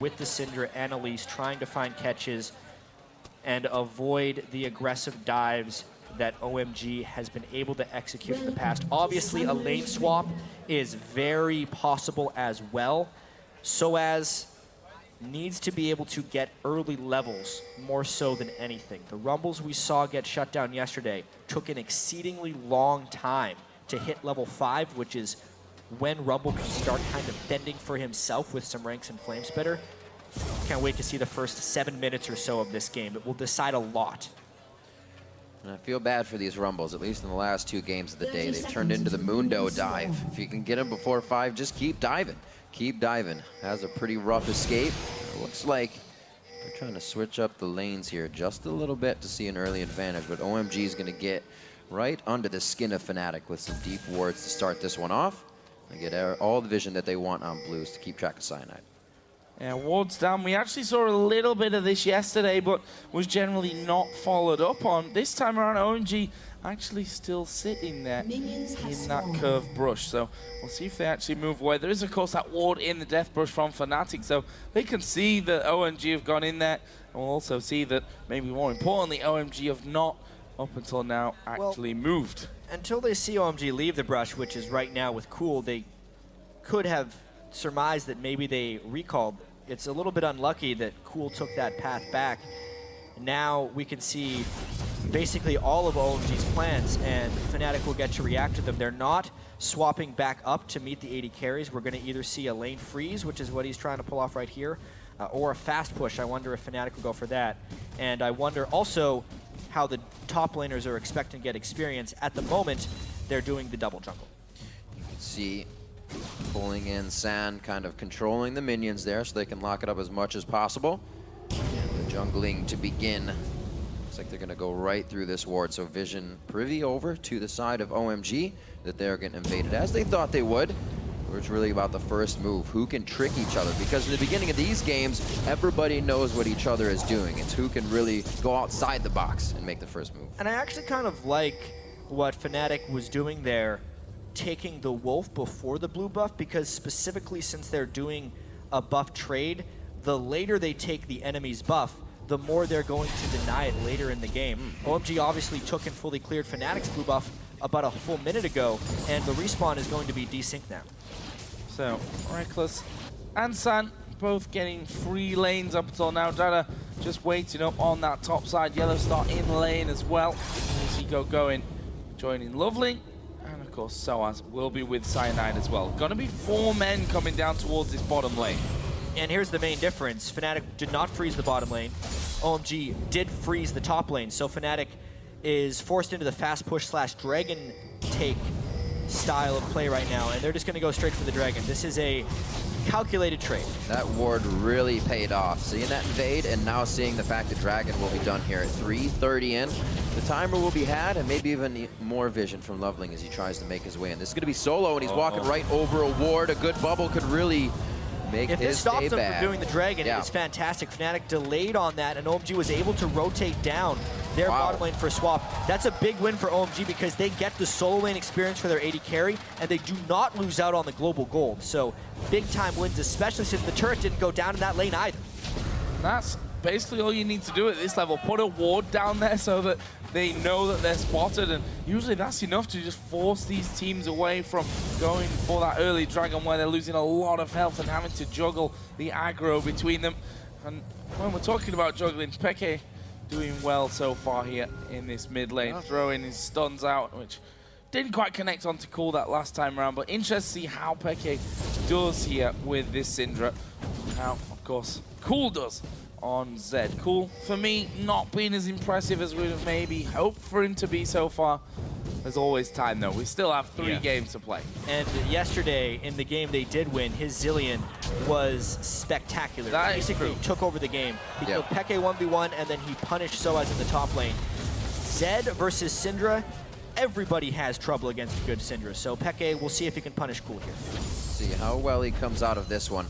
with the Syndra and Elise, trying to find catches and avoid the aggressive dives that OMG has been able to execute in the past. Obviously, a lane swap is very possible as well. Soaz needs to be able to get early levels more so than anything. The Rumbles we saw get shut down yesterday took an exceedingly long time to hit level 5, which is when Rumble can start kind of bending for himself with some ranks and Flamespitter. Can't wait to see the first 7 minutes or so of this game. It will decide a lot. And I feel bad for these Rumbles, at least in the last 2 games of the day. They've turned into the Mundo dive. If you can get them before 5, just keep diving. Keep diving. Has a pretty rough escape. It looks like they're trying to switch up the lanes here just a little bit to see an early advantage, but OMG is going to get right under the skin of Fnatic with some deep wards to start this one off. And get all the vision that they want on blues to keep track of Cyanide. Yeah, wards down. We actually saw a little bit of this yesterday, but was generally not followed up on. This time around, OMG actually still sitting there in that curved brush. So we'll see if they actually move away. There is, of course, that ward in the death brush from Fnatic, so they can see that OMG have gone in there. And we'll also see that, maybe more importantly, OMG have not, up until now, actually moved. Until they see OMG leave the brush, which is right now with Cool, they could have surmised that maybe they recalled. It's a little bit unlucky that Cool took that path back. Now we can see basically all of OMG's plans, and Fnatic will get to react to them. They're not swapping back up to meet the 80 carries. We're going to either see a lane freeze, which is what he's trying to pull off right here, or a fast push. I wonder if Fnatic will go for that. And I wonder also how the top laners are expecting to get experience. At the moment, they're doing the double jungle. You can see pulling in Sand, kind of controlling the minions there so they can lock it up as much as possible. And the jungling to begin. Looks like they're going to go right through this ward. So Vision privy over to the side of OMG that they're getting invaded as they thought they would. It's really about the first move. Who can trick each other? Because in the beginning of these games, everybody knows what each other is doing. It's who can really go outside the box and make the first move. And I actually kind of like what Fnatic was doing there, taking the Wolf before the blue buff, because specifically since they're doing a buff trade, the later they take the enemy's buff, the more they're going to deny it later in the game. OMG obviously took and fully cleared Fnatic's blue buff about a full minute ago, and the respawn is going to be desynced now. So, Reckless and San both getting free lanes up until now. Dada just waiting up on that top side. Yellow Star in lane as well. Zico going, joining Lovely. And of course, Soaz will be with Cyanide as well. Gonna be 4 men coming down towards this bottom lane. And here's the main difference. Fnatic did not freeze the bottom lane. OMG did freeze the top lane. So Fnatic is forced into the fast push / dragon take style of play right now, and they're just going to go straight for the dragon. This is a calculated trade. That ward really paid off. Seeing that invade and now seeing the fact that dragon will be done here at 3:30 in. The timer will be had, and maybe even more vision from Loveling as he tries to make his way in. This is going to be solo, and he's walking right over a ward. A good bubble could really make if his this stops day them bad. from doing the dragon, it's fantastic. Fnatic delayed on that, and OMG was able to rotate down their bottom lane for a swap. That's a big win for OMG because they get the solo lane experience for their 80 carry, and they do not lose out on the global gold. So big time wins, especially since the turret didn't go down in that lane either. That's basically all you need to do at this level. Put a ward down there so that they know that they're spotted, and usually that's enough to just force these teams away from going for that early dragon where they're losing a lot of health and having to juggle the aggro between them. And when we're talking about juggling, Peke doing well so far here in this mid lane, throwing his stuns out, which didn't quite connect onto Cool that last time around, but interesting to see how Peke does here with this Syndra. How, of course, Cool does on Zed. Cool, for me, not being as impressive as we'd have maybe hoped for him to be so far. There's always time, though. We still have 3 games to play. And yesterday, in the game they did win, his Zillion was spectacular. That basically took over the game. He killed Peke 1v1, and then he punished Soaz in the top lane. Zed versus Syndra, everybody has trouble against a good Syndra. So Peke, we'll see if he can punish Cool here. See how well he comes out of this one.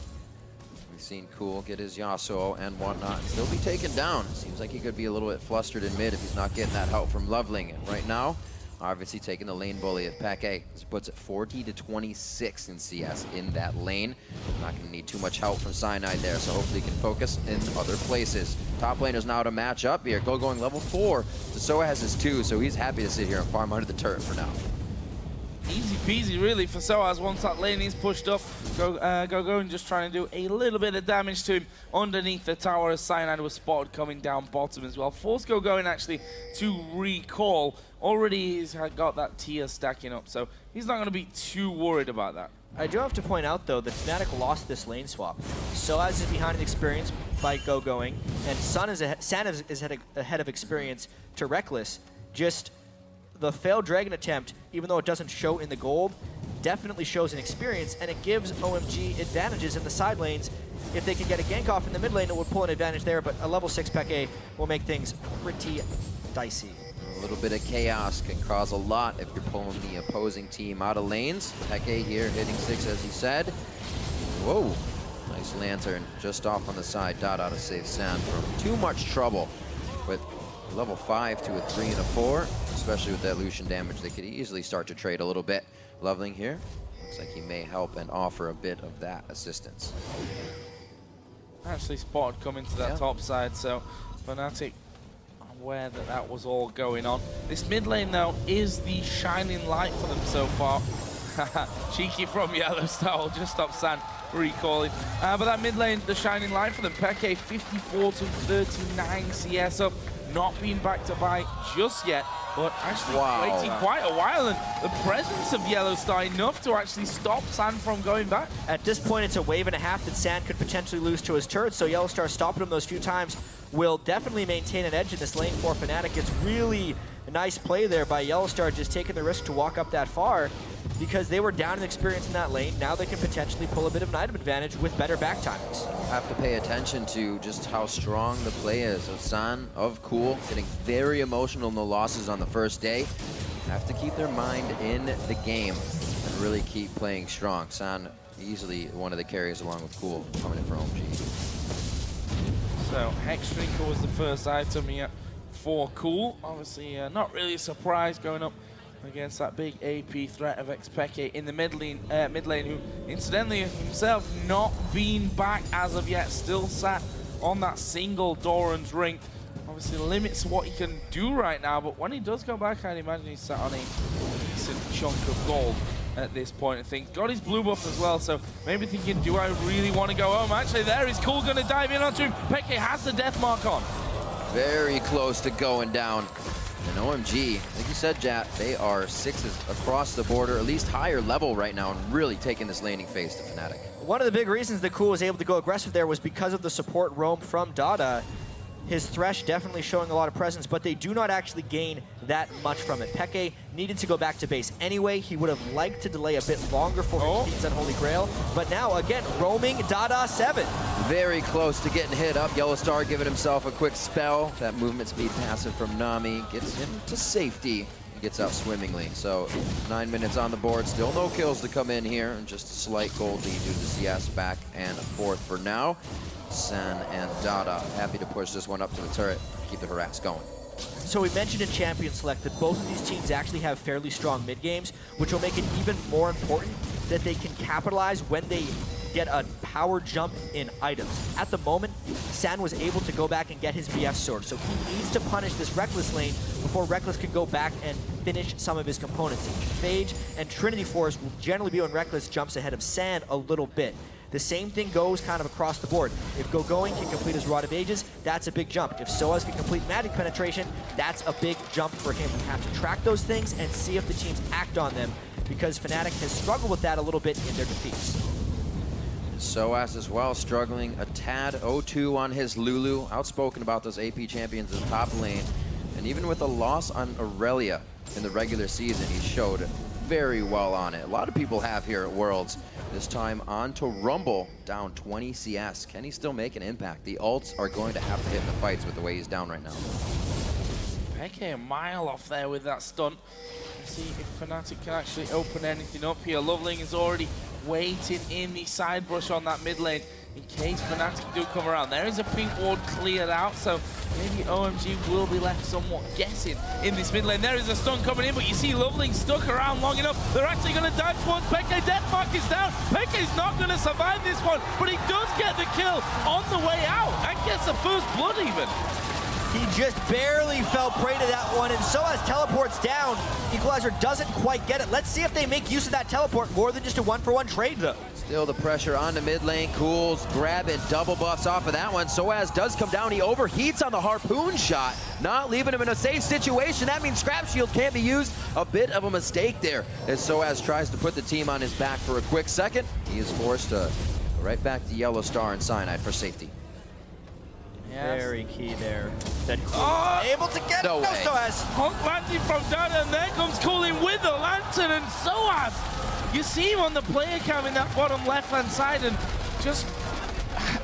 We've seen Cool get his Yasuo and whatnot and still be taken down. Seems like he could be a little bit flustered in mid if he's not getting that help from Loveling. And right now, obviously taking the lane bully of Peke. This puts it 40 to 26 in CS in that lane. Not going to need too much help from Cyanide there, so hopefully he can focus in other places. Top laners now to match up here. Going level 4. Soa has his 2, so he's happy to sit here and farm under the turret for now. Easy peasy, really, for Soaz. Once that lane is pushed up, Go and just trying to do a little bit of damage to him underneath the tower as Cyanide was spotted coming down bottom as well. Force Going actually to recall. Already he's got that tier stacking up, so he's not going to be too worried about that. I do have to point out, though, that Fnatic lost this lane swap. Soaz is behind in experience by Going, and San is ahead of experience to Reckless. Just the failed Dragon attempt, even though it doesn't show in the gold, definitely shows an experience, and it gives OMG advantages in the side lanes. If they can get a gank off in the mid lane, it would pull an advantage there, but a level 6 Peke will make things pretty dicey. A little bit of chaos can cause a lot if you're pulling the opposing team out of lanes. Peke here hitting 6, as he said. Whoa, nice lantern just off on the side. Dada to save San from too much trouble. With level 5 to a 3 and a 4, especially with that Lucian damage, they could easily start to trade a little bit. Loveling here, looks like he may help and offer a bit of that assistance. Actually spotted coming to that top side, so Fnatic aware that that was all going on. This mid lane, though, is the shining light for them so far. Cheeky from Yellowstone, just stop San recalling. But that mid lane, the shining light for them. Peke 54 to 39 CS up. Not being back to buy just yet, but actually waiting quite a while, and the presence of Yellowstar enough to actually stop San from going back. At this point, it's a wave and a half that San could potentially lose to his turret, so Yellowstar stopping him those few times will definitely maintain an edge in this lane for Fnatic. It's really a nice play there by Yellowstar, just taking the risk to walk up that far, because they were down in experience in that lane. Now they can potentially pull a bit of an item advantage with better back timings. Have to pay attention to just how strong the play is of San, of Cool, getting very emotional in the losses on the first day. Have to keep their mind in the game and really keep playing strong. San easily one of the carriers along with Cool coming in for OMG. So Hex Drinker was the first item here for Cool. Obviously not really a surprise going up against that big AP threat of Xpeke in the mid lane, who incidentally himself not been back as of yet, still sat on that single Doran's ring. Obviously limits what he can do right now, but when he does go back, I'd imagine he's sat on a decent chunk of gold at this point. I think got his blue buff as well, so maybe thinking, do I really want to go home? Actually, there is Cool going to dive in onto him. Peke has the death mark on. Very close to going down. And OMG, like you said, Jat, they are 6s across the border, at least higher level right now, and really taking this laning phase to Fnatic. One of the big reasons that Cool was able to go aggressive there was because of the support roam from Dada. His Thresh definitely showing a lot of presence, but they do not actually gain that much from it. Peke needed to go back to base anyway. He would have liked to delay a bit longer for his team's Unholy Grail, but now, again, roaming Dada 7. Very close to getting hit up. Yellowstar giving himself a quick spell. That movement speed passive from Nami gets him to safety. He gets out swimmingly. So 9 minutes on the board. Still no kills to come in here, and just a slight gold lead due to CS back and forth for now. San and Dada happy to push this one up to the turret, keep the harass going. So we mentioned in Champion Select that both of these teams actually have fairly strong mid games, which will make it even more important that they can capitalize when they get a power jump in items. At the moment, San was able to go back and get his BF sword, so he needs to punish this Reckless lane before Reckless can go back and finish some of his components. Phage and Trinity Force will generally be when Reckless jumps ahead of San a little bit. The same thing goes kind of across the board. If Going can complete his Rod of Ages, that's a big jump. If Soaz can complete Magic Penetration, that's a big jump for him. We have to track those things and see if the teams act on them, because Fnatic has struggled with that a little bit in their defeats. Soaz as well, struggling a tad. 0-2 on his Lulu. Outspoken about those AP champions in the top lane. And even with a loss on Aurelia in the regular season, he showed very well on it. A lot of people have here at Worlds. This time on to Rumble, down 20 CS. Can he still make an impact? The ults are going to have to hit in the fights with the way he's down right now. Peke a mile off there with that stunt. Let's see if Fnatic can actually open anything up here. Loveling is already waiting in the side brush on that mid lane. in case Fnatic do come around. There is a pink ward cleared out, so maybe OMG will be left somewhat guessing in this mid lane. There is a stun coming in, but you see Loveling stuck around long enough. They're actually going to dive towards Peke. Deathmark is down. Peke's not going to survive this one, but he does get the kill on the way out and gets the first blood even. He just barely fell prey to that one, and so as teleports down, Equalizer doesn't quite get it. Let's see if they make use of that teleport more than just a one-for-one trade, though. Still the pressure on the mid lane. Cools grabbing double buffs off of that one. Soaz does come down. He overheats on the harpoon shot, not leaving him in a safe situation. That means Scrap Shield can't be used. A bit of a mistake there as Soaz tries to put the team on his back for a quick second. He is forced to go right back to Yellow Star and Cyanide for safety. Yes. Very key there. That able to get no way. Soaz. Honk landing from Dada, and there comes Cooling with the lantern, and Soaz. You see him on the player cam in that bottom left-hand side and just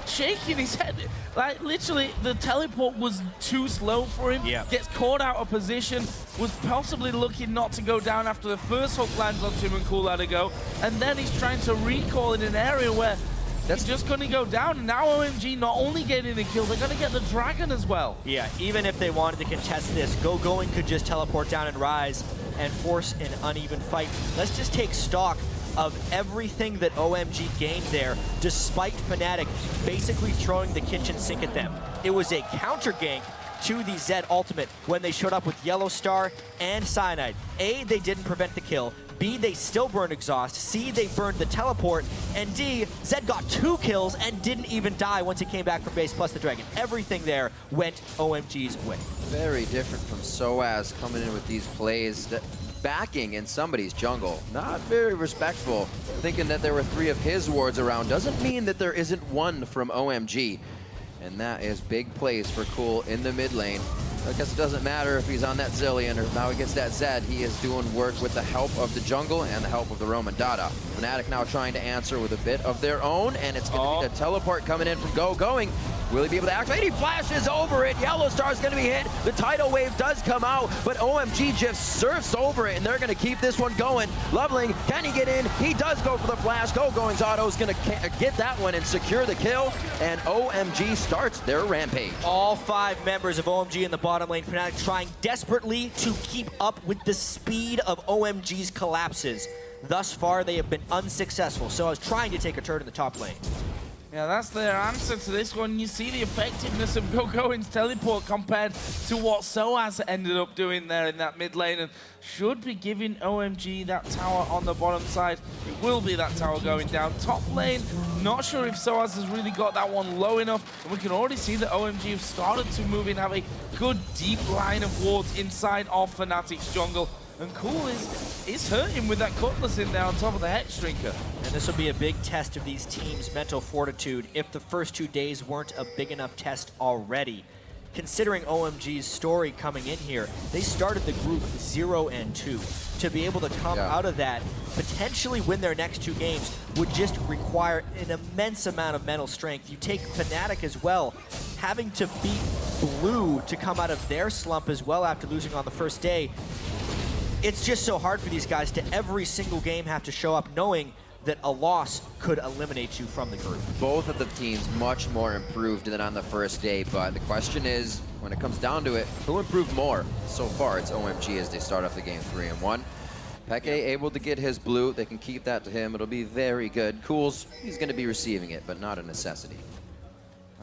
shaking his head. Like, literally, the teleport was too slow for him. Yeah. Gets caught out of position, was possibly looking not to go down after the first hook lands on him and Cool had to go. And then he's trying to recall in an area where that's just going to go down. And now OMG not only getting the kill, they're going to get the dragon as well. Yeah, even if they wanted to contest this, Going could just teleport down and rise and force an uneven fight. Let's just take stock of everything that OMG gained there, despite Fnatic basically throwing the kitchen sink at them. It was a counter gank to the Zed ultimate when they showed up with Yellow Star and Cyanide. A, they didn't prevent the kill. B, they still burned exhaust. C, they burned the teleport. And D, Zed got 2 kills and didn't even die once he came back from base plus the dragon. Everything there went OMG's way. Very different from Soaz coming in with these plays, that backing in somebody's jungle. Not very respectful. Thinking that there were 3 of his wards around doesn't mean that there isn't one from OMG. And that is big plays for Cool in the mid lane. I guess it doesn't matter if he's on that Zillion or now he gets that Zed. He is doing work with the help of the jungle and the help of the Roman Dada. Fnatic now trying to answer with a bit of their own, and it's going to be the teleport coming in from Going. Will he be able to activate? He flashes over it. Yellow Star's going to be hit. The tidal wave does come out, but OMG just surfs over it, and they're going to keep this one going. Loveling, can he get in? He does go for the flash. Going's auto is going to get that one and secure the kill, and OMG starts their rampage. All 5 members of OMG in the bottom lane. Fnatic trying desperately to keep up with the speed of OMG's collapses. Thus far, they have been unsuccessful. So I was trying to take a turn in the top lane. Yeah, that's their answer to this one. You see the effectiveness of Going's teleport compared to what Soaz ended up doing there in that mid lane, and should be giving OMG that tower on the bottom side. It will be that tower going down. Top lane, not sure if Soaz has really got that one low enough, and we can already see that OMG have started to move in, have a good deep line of wards inside of Fnatic's jungle. And Cool is hurting with that Cutlass in there on top of the Hex Drinker. And this will be a big test of these teams' mental fortitude if the first 2 days weren't a big enough test already. Considering OMG's story coming in here, they started the group 0-2. To be able to come out of that, potentially win their next 2 games, would just require an immense amount of mental strength. You take Fnatic as well, having to beat Blue to come out of their slump as well after losing on the first day. It's just so hard for these guys to every single game have to show up knowing that a loss could eliminate you from the group. Both of the teams much more improved than on the first day, but the question is, when it comes down to it, who improved more? So far, it's OMG as they start off the game 3-1. Peke able to get his blue. They can keep that to him. It'll be very good. Cools, he's going to be receiving it, but not a necessity.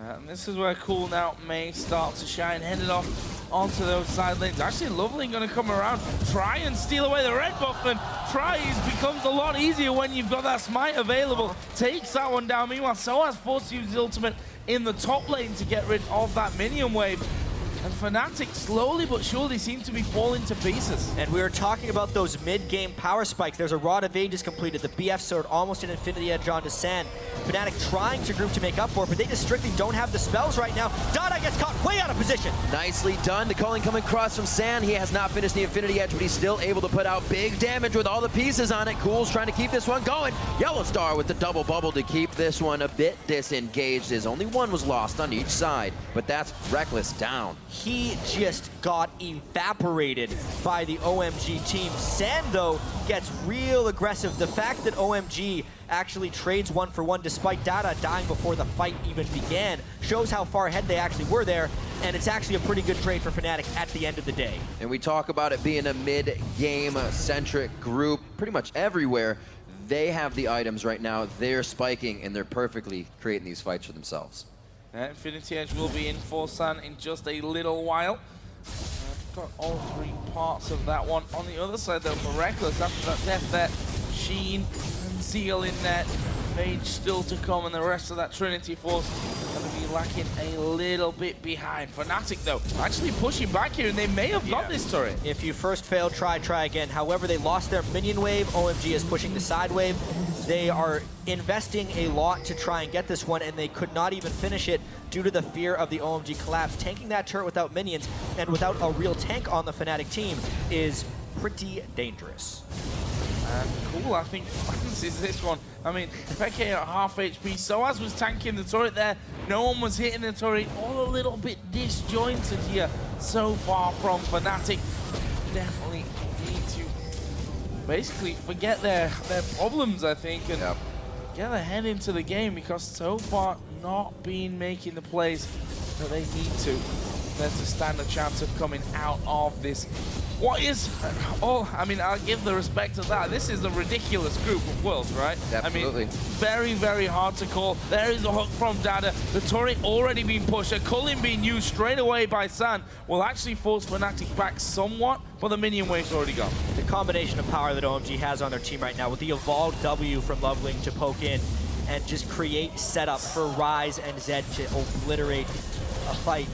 And this is where Cool now may start to shine, headed off onto those side lanes. Actually, Lovely going to come around, try and steal away the red buff, and tries becomes a lot easier when you've got that smite available. Takes that one down. Meanwhile, Soaz forced to use his ultimate in the top lane to get rid of that minion wave. And Fnatic slowly but surely seem to be falling to pieces. And we were talking about those mid-game power spikes. There's a Rod of Ages completed. The BF sword almost an Infinity Edge onto Sand. Fnatic trying to group to make up for it, but they just strictly don't have the spells right now. Dada gets caught way out of position. Nicely done. The calling coming across from Sand. He has not finished the Infinity Edge, but he's still able to put out big damage with all the pieces on it. Cool's trying to keep this one going. Yellow Star with the double bubble to keep this one a bit disengaged, as only one was lost on each side. But that's Reckless down. he just got evaporated by the OMG team. San, though, gets real aggressive. The fact that OMG actually trades 1-for-1 despite Dada dying before the fight even began shows how far ahead they actually were there, and it's actually a pretty good trade for Fnatic at the end of the day. And we talk about it being a mid-game centric group pretty much everywhere. They have the items right now, they're spiking, and they're perfectly creating these fights for themselves. Infinity Edge will be in for San in just a little while. Got all three parts of that one. On the other side, though, for Reckless, after that death there, Sheen and Zeal in net, Mage still to come, and the rest of that Trinity Force going to be lacking a little bit behind. Fnatic, though, actually pushing back here, and they may have got this turret. If you first fail, try again. However, they lost their minion wave. OMG is pushing the side wave. They are investing a lot to try and get this one, and they could not even finish it due to the fear of the OMG collapse. Tanking that turret without minions and without a real tank on the Fnatic team is pretty dangerous. Cool, I think this is this one. I mean, Peke at half HP, Soaz was tanking the turret there. No one was hitting the turret. All a little bit disjointed here so far from Fnatic. Definitely need to basically forget their problems, I think, and get their head into the game, because so far not been making the plays that they need to. There's to stand a chance of coming out of this. What is I mean, I'll give the respect to that. This is a ridiculous group of Worlds, right? Absolutely. I mean, very, very hard to call. There is a hook from Dada. The turret already being pushed. A culling being used straight away by San will actually force Fnatic back somewhat, but the minion wave's already gone. The combination of power that OMG has on their team right now, with the evolved W from Loveling to poke in and just create setup for Rise and Zed to obliterate a fight,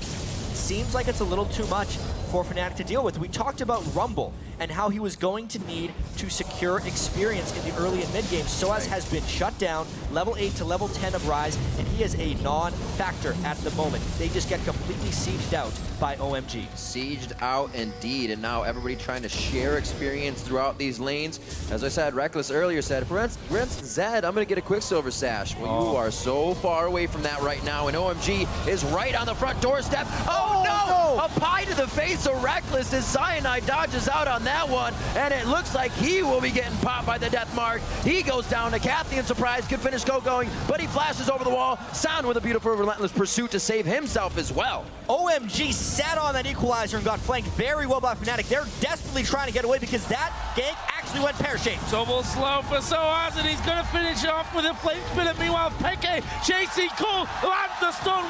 seems like it's a little too much for Fnatic to deal with. We talked about Rumble and how he was going to need to secure experience in the early and mid game. Soaz has been shut down, level 8 to level 10 of Rise, and he is a non-factor at the moment. They just get completely sieged out by OMG. Sieged out indeed, and now everybody trying to share experience throughout these lanes. As I said, Reckless earlier said, for instance, Zed, I'm gonna get a Quicksilver Sash. Well, you are so far away from that right now, and OMG is right on the front doorstep. Oh no! A pie to the face of Reckless as Cyanide dodges out on that one, and it looks like he will be getting popped by the death mark. He goes down to Cathy in surprise, could finish going, but he flashes over the wall. Sound with a beautiful relentless pursuit to save himself as well. OMG sat on that equalizer and got flanked very well by Fnatic. They're desperately trying to get away because that gank actually went pear-shaped. Double slow for Soaz, and he's going to finish off with a flame spinner. Meanwhile, Peke chasing Cole, lands the stun.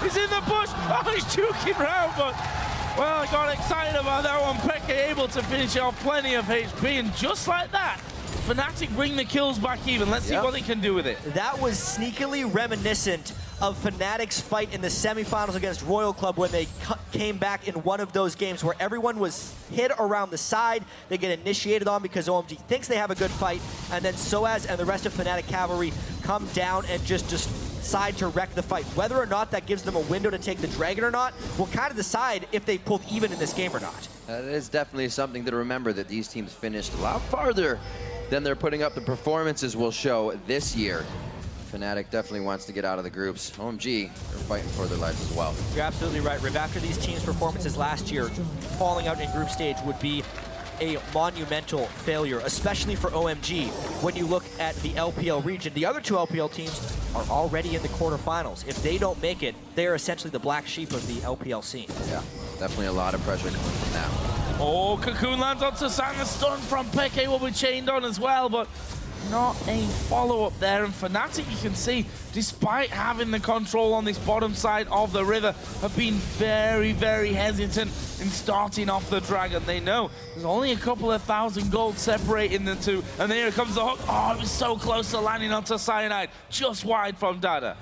He's in the bush. Oh, he's juking round, but well, I got excited about that one. Peke able to finish off plenty of HP, and just like that, Fnatic bring the kills back even. Let's see what they can do with it. That was sneakily reminiscent of Fnatic's fight in the semifinals against Royal Club when they came back in one of those games where everyone was hit around the side. They get initiated on because OMG thinks they have a good fight, and then Soaz and the rest of Fnatic Cavalry come down and just decide to wreck the fight. Whether or not that gives them a window to take the Dragon or not will kind of decide if they pulled even in this game or not. That is definitely something to remember, that these teams finished a lot farther than they're putting up. The performances will show this year. Fnatic definitely wants to get out of the groups. OMG, they're fighting for their lives as well. You're absolutely right, Riv. After these teams' performances last year, falling out in group stage would be a monumental failure, especially for OMG. When you look at the LPL region, the other two LPL teams are already in the quarterfinals. If they don't make it, they're essentially the black sheep of the LPL scene. Yeah, definitely a lot of pressure coming from that. Oh, Cocoon lands onto San. The stun from Peke will be chained on as well, but not a follow-up there. And Fnatic, you can see, despite having the control on this bottom side of the river, have been very, very hesitant in starting off the Dragon. They know there's only a couple of thousand gold separating the two, and here comes the hook. Oh, it was so close to landing onto Cyanide, just wide from Dada.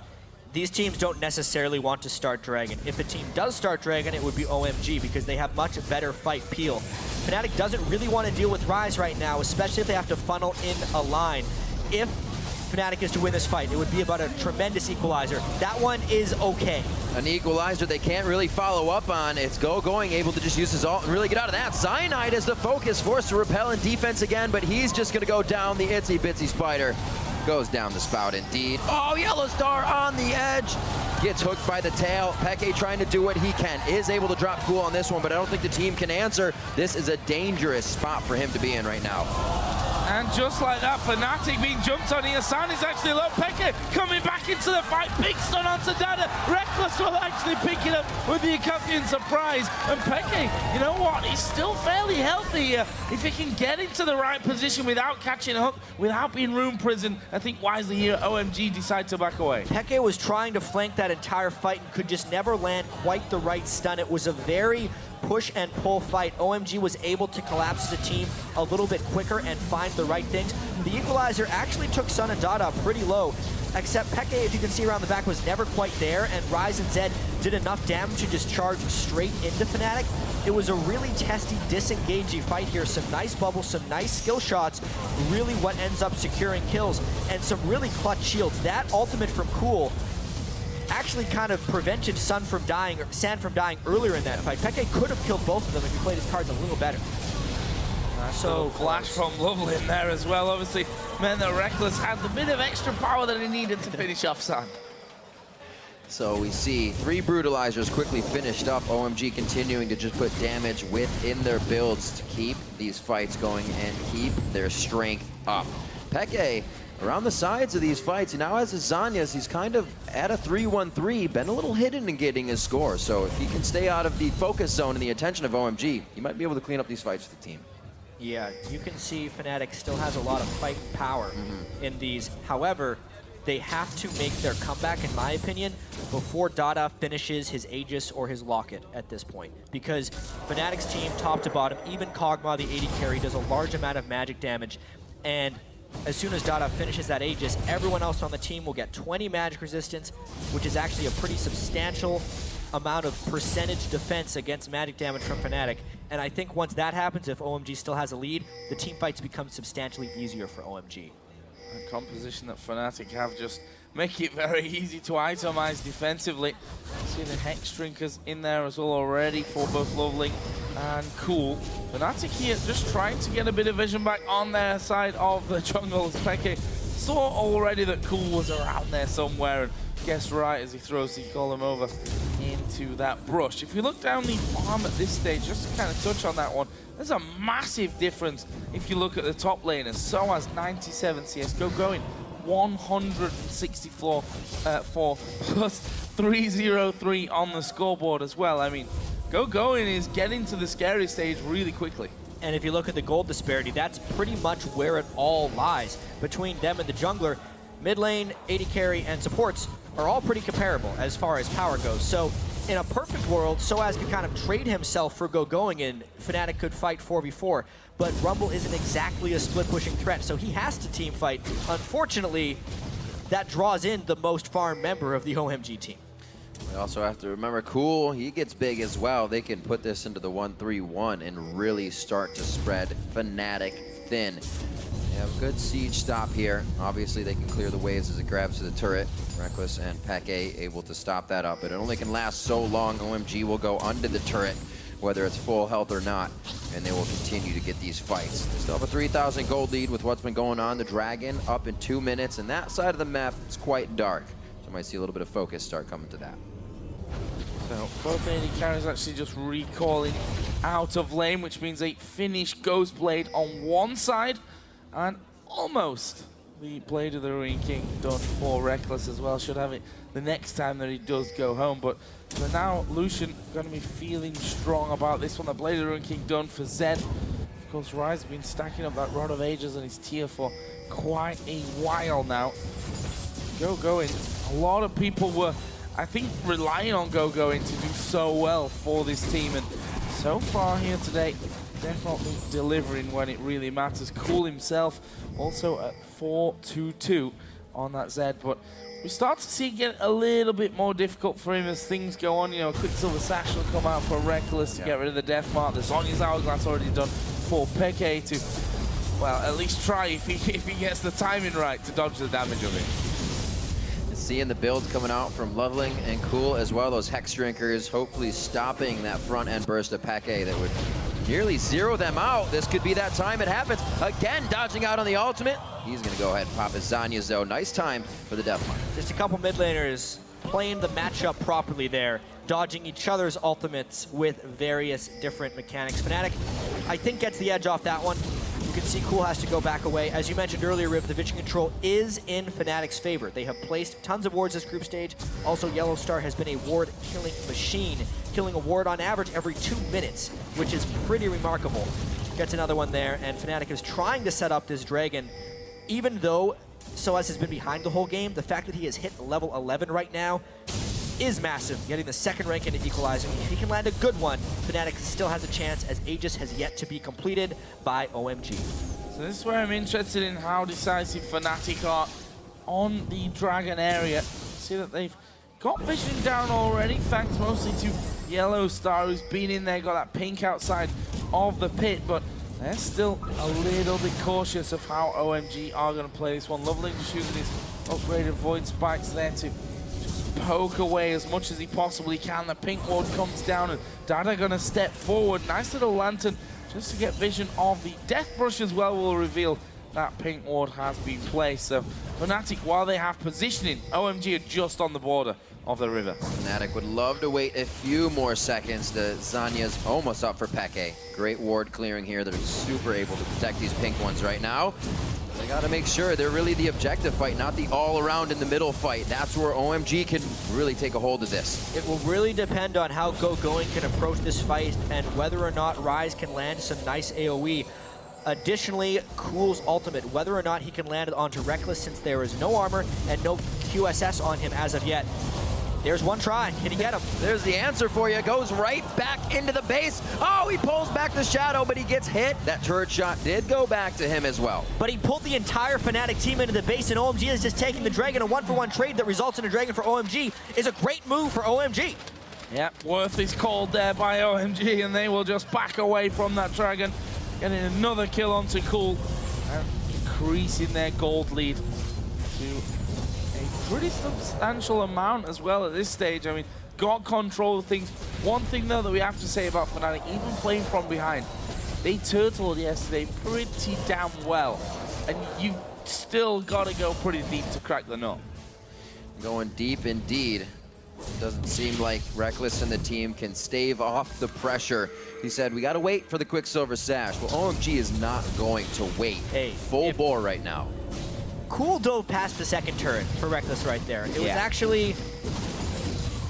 These teams don't necessarily want to start Dragon. If a team does start Dragon, it would be OMG because they have much better fight peel. Fnatic doesn't really want to deal with Rise right now, especially if they have to funnel in a line. If Fnatic is to win this fight, it would be about a tremendous equalizer. That one is okay. An equalizer they can't really follow up on. It's going, able to just use his ult and really get out of that. Cyanide is the focus, forced to repel in defense again, but he's just gonna go down. The itsy bitsy spider goes down the spout indeed. Oh, Yellow Star on the edge. gets hooked by the tail. Peke trying to do what he can. Is able to drop Cool on this one, but I don't think the team can answer. This is a dangerous spot for him to be in right now. And just like that, Fnatic being jumped on here. San is actually low. Peke coming back into the fight. Big stun onto Dada. Reckless will actually pick it up with the accompanying surprise. And Peke, you know what? He's still fairly healthy here. If he can get into the right position without catching a hook, without being room prison, I think wisely here, OMG decide to back away. Peke was trying to flank that entire fight and could just never land quite the right stun. It was a very push and pull fight. OMG was able to collapse as a team a little bit quicker and find the right things. The equalizer actually took Sun and Dada pretty low, except Peke, if you can see around the back, was never quite there, and Ryze and Zed did enough damage to just charge straight into Fnatic. It was a really testy, disengaging fight here. Some nice bubbles, some nice skill shots, really what ends up securing kills, and some really clutch shields. That ultimate from Cool actually kind of prevented San from dying earlier in that fight. Peke could have killed both of them if he played his cards a little better. So flash from Lovely in there as well, obviously meant that Reckless had the bit of extra power that he needed to finish off San. So we see 3 Brutalizers quickly finished up. OMG continuing to just put damage within their builds to keep these fights going and keep their strength up. Peke around the sides of these fights, he now has his Zanyas. He's kind of at a 3-1-3, been a little hidden in getting his score. So if he can stay out of the focus zone and the attention of OMG, he might be able to clean up these fights for the team. Yeah, you can see Fnatic still has a lot of fight power in these. However, they have to make their comeback, in my opinion, before Dada finishes his Aegis or his Locket at this point. Because Fnatic's team, top to bottom, even Kog'Maw, the AD carry, does a large amount of magic damage. And as soon as Dada finishes that Aegis, everyone else on the team will get 20 magic resistance, which is actually a pretty substantial amount of percentage defense against magic damage from Fnatic. And I think once that happens, if OMG still has a lead, the team fights become substantially easier for OMG. The composition that Fnatic have just make it very easy to itemize defensively. See the Hex Drinkers in there as well already for both Lovely and Cool. Fnatic here just trying to get a bit of vision back on their side of the jungle. As Peke saw already that Cool was around there somewhere, and guessed right as he throws the golem over into that brush. If you look down the farm at this stage, just to kind of touch on that one, there's a massive difference if you look at the top laners. SOAS 97 CS, going 164 for plus 303 on the scoreboard as well. I mean, Going is getting to the scary stage really quickly. And if you look at the gold disparity, that's pretty much where it all lies. Between them and the jungler, mid lane, AD carry, and supports are all pretty comparable as far as power goes. So in a perfect world, SOAS could kind of trade himself for going, and Fnatic could fight 4v4. But Rumble isn't exactly a split-pushing threat, so he has to team fight. Unfortunately, that draws in the most farm member of the OMG team. We also have to remember Cool, he gets big as well. They can put this into the 1-3-1 and really start to spread Fnatic thin. They have a good siege stop here. Obviously, they can clear the waves as it grabs to the turret. Reckless and Peke able to stop that up, but it only can last so long. OMG will go under the turret, whether it's full health or not, and they will continue to get these fights. They still have a 3,000 gold lead with what's been going on. The Dragon up in 2 minutes, and that side of the map is quite dark. So I might see a little bit of focus start coming to that. So both AD carries actually just recalling out of lane, which means a finished Ghost Blade on one side, and almost the Blade of the Ruin King done for Reckless as well. Should have it the next time that he does go home. But for now, Lucian going to be feeling strong about this one. The Blade of the Ruin King done for Zed. Of course, Ryze has been stacking up that Rod of Ages on his tier for quite a while now. Going. A lot of people were, I think, relying on Going to do so well for this team. And so far here today, definitely delivering when it really matters. Cool himself also at 4-2-2 on that Zed, but we start to see it get a little bit more difficult for him as things go on. You know, Quicksilver Sash will come out for Reckless to get rid of the Death Mark. The Zhonya's Hourglass already done for Peke to, well, at least try if he gets the timing right to dodge the damage of it. Seeing the builds coming out from Loveling and Cool as well, those Hex Drinkers hopefully stopping that front end burst of Peke that would nearly zero them out. This could be that time it happens. Again, dodging out on the ultimate. He's going to go ahead and pop his Zanyas though. Nice time for the Death Mark. Just a couple mid laners playing the matchup properly there, dodging each other's ultimates with various different mechanics. Fnatic, I think, gets the edge off that one. You can see Cool has to go back away. As you mentioned earlier, Riv, the vision control is in Fnatic's favor. They have placed tons of wards this group stage. Also, Yellowstar has been a ward-killing machine, killing a ward on average every 2 minutes, which is pretty remarkable. Gets another one there, and Fnatic is trying to set up this Dragon. Even though Soaz has been behind the whole game, the fact that he has hit level 11 right now is massive, getting the second rank into equalizing. If he can land a good one, Fnatic still has a chance, as Aegis has yet to be completed by OMG. So this is where I'm interested in how decisive Fnatic are on the Dragon area. See that they've got vision down already, thanks mostly to Yellowstar, who's been in there, got that pink outside of the pit, but they're still a little bit cautious of how OMG are going to play this one. Loveling just using his upgraded Void Spikes there to poke away as much as he possibly can. The pink ward comes down and Dada going to step forward. Nice little lantern just to get vision of the Death Brush as well will reveal that pink ward has been placed. So Fnatic, while they have positioning, OMG are just on the border of the river. Fnatic would love to wait a few more seconds. The Zanya's almost up for Peke. Great ward clearing here. They're super able to protect these pink ones right now. They got to make sure they're really the objective fight, not the all-around in the middle fight. That's where OMG can really take a hold of this. It will really depend on how Going can approach this fight and whether or not Ryze can land some nice AoE. Additionally, Cool's ultimate, whether or not he can land it onto Reckless, since there is no armor and no QSS on him as of yet. There's one try. Can he get him? There's the answer for you. Goes right back into the base. Oh, he pulls back the shadow, but he gets hit. That turret shot did go back to him as well. But he pulled the entire Fnatic team into the base, and OMG is just taking the Dragon. A 1-for-1 trade that results in a Dragon for OMG is a great move for OMG. Yep, Worth is called there by OMG, and they will just back away from that Dragon. Getting another kill onto Cool, and increasing their gold lead to a pretty substantial amount as well at this stage. I mean, got control of things. One thing though that we have to say about Fnatic, even playing from behind, they turtled yesterday pretty damn well, and you've still got to go pretty deep to crack the nut. Going deep indeed. Doesn't seem like Reckless and the team can stave off the pressure. He said, we got to wait for the Quicksilver Sash. Well, OMG is not going to wait. Hey, full bore right now. Cool dove past the second turret for Reckless right there. It was actually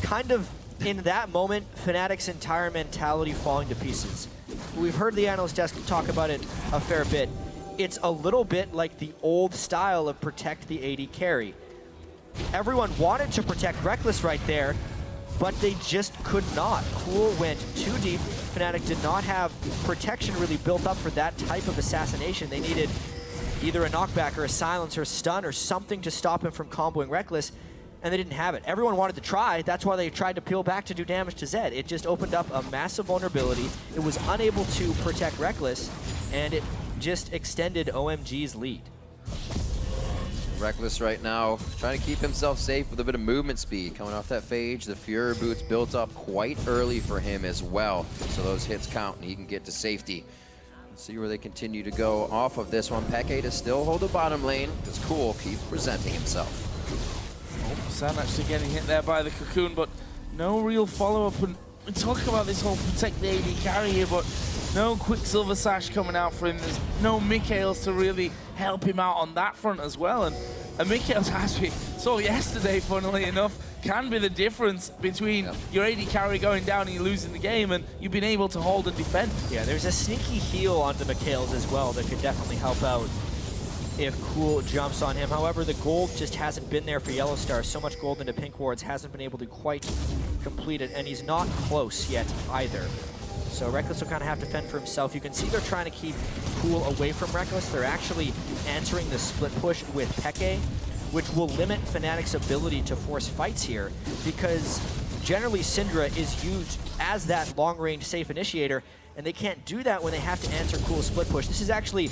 kind of, in that moment, Fnatic's entire mentality falling to pieces. We've heard the analyst desk talk about it a fair bit. It's a little bit like the old style of protect the AD carry. Everyone wanted to protect Reckless right there, but they just could not. Cool went too deep. Fnatic did not have protection really built up for that type of assassination. They needed either a knockback or a silence or a stun or something to stop him from comboing Reckless, and they didn't have it. Everyone wanted to try. That's why they tried to peel back to do damage to Zed. It just opened up a massive vulnerability. It was unable to protect Reckless, and it just extended OMG's lead. Reckless right now trying to keep himself safe with a bit of movement speed. Coming off that phage, the Fury boots built up quite early for him as well. So those hits count and he can get to safety. Let's see where they continue to go off of this one. Peke to still hold the bottom lane because Cool keeps presenting himself. Oh, San actually getting hit there by the Cocoon, but no real follow-up. And we talk about this whole protect the AD carry here, but no Quicksilver Sash coming out for him. There's no Mikhails to really help him out on that front as well. And Mikhails, as we saw yesterday, funnily enough, can be the difference between your AD carry going down and you losing the game, and you've been able to hold and defend. Yeah, there's a sneaky heal onto Mikhails as well that could definitely help out if Cool jumps on him. However, the gold just hasn't been there for Yellowstar. So much gold into pink wards hasn't been able to quite complete it, and he's not close yet either. So Reckless will kind of have to fend for himself. You can see they're trying to keep Cool away from Reckless. They're actually answering the split push with Peke, which will limit Fnatic's ability to force fights here, because generally Syndra is used as that long-range safe initiator, and they can't do that when they have to answer Cool's split push. This is actually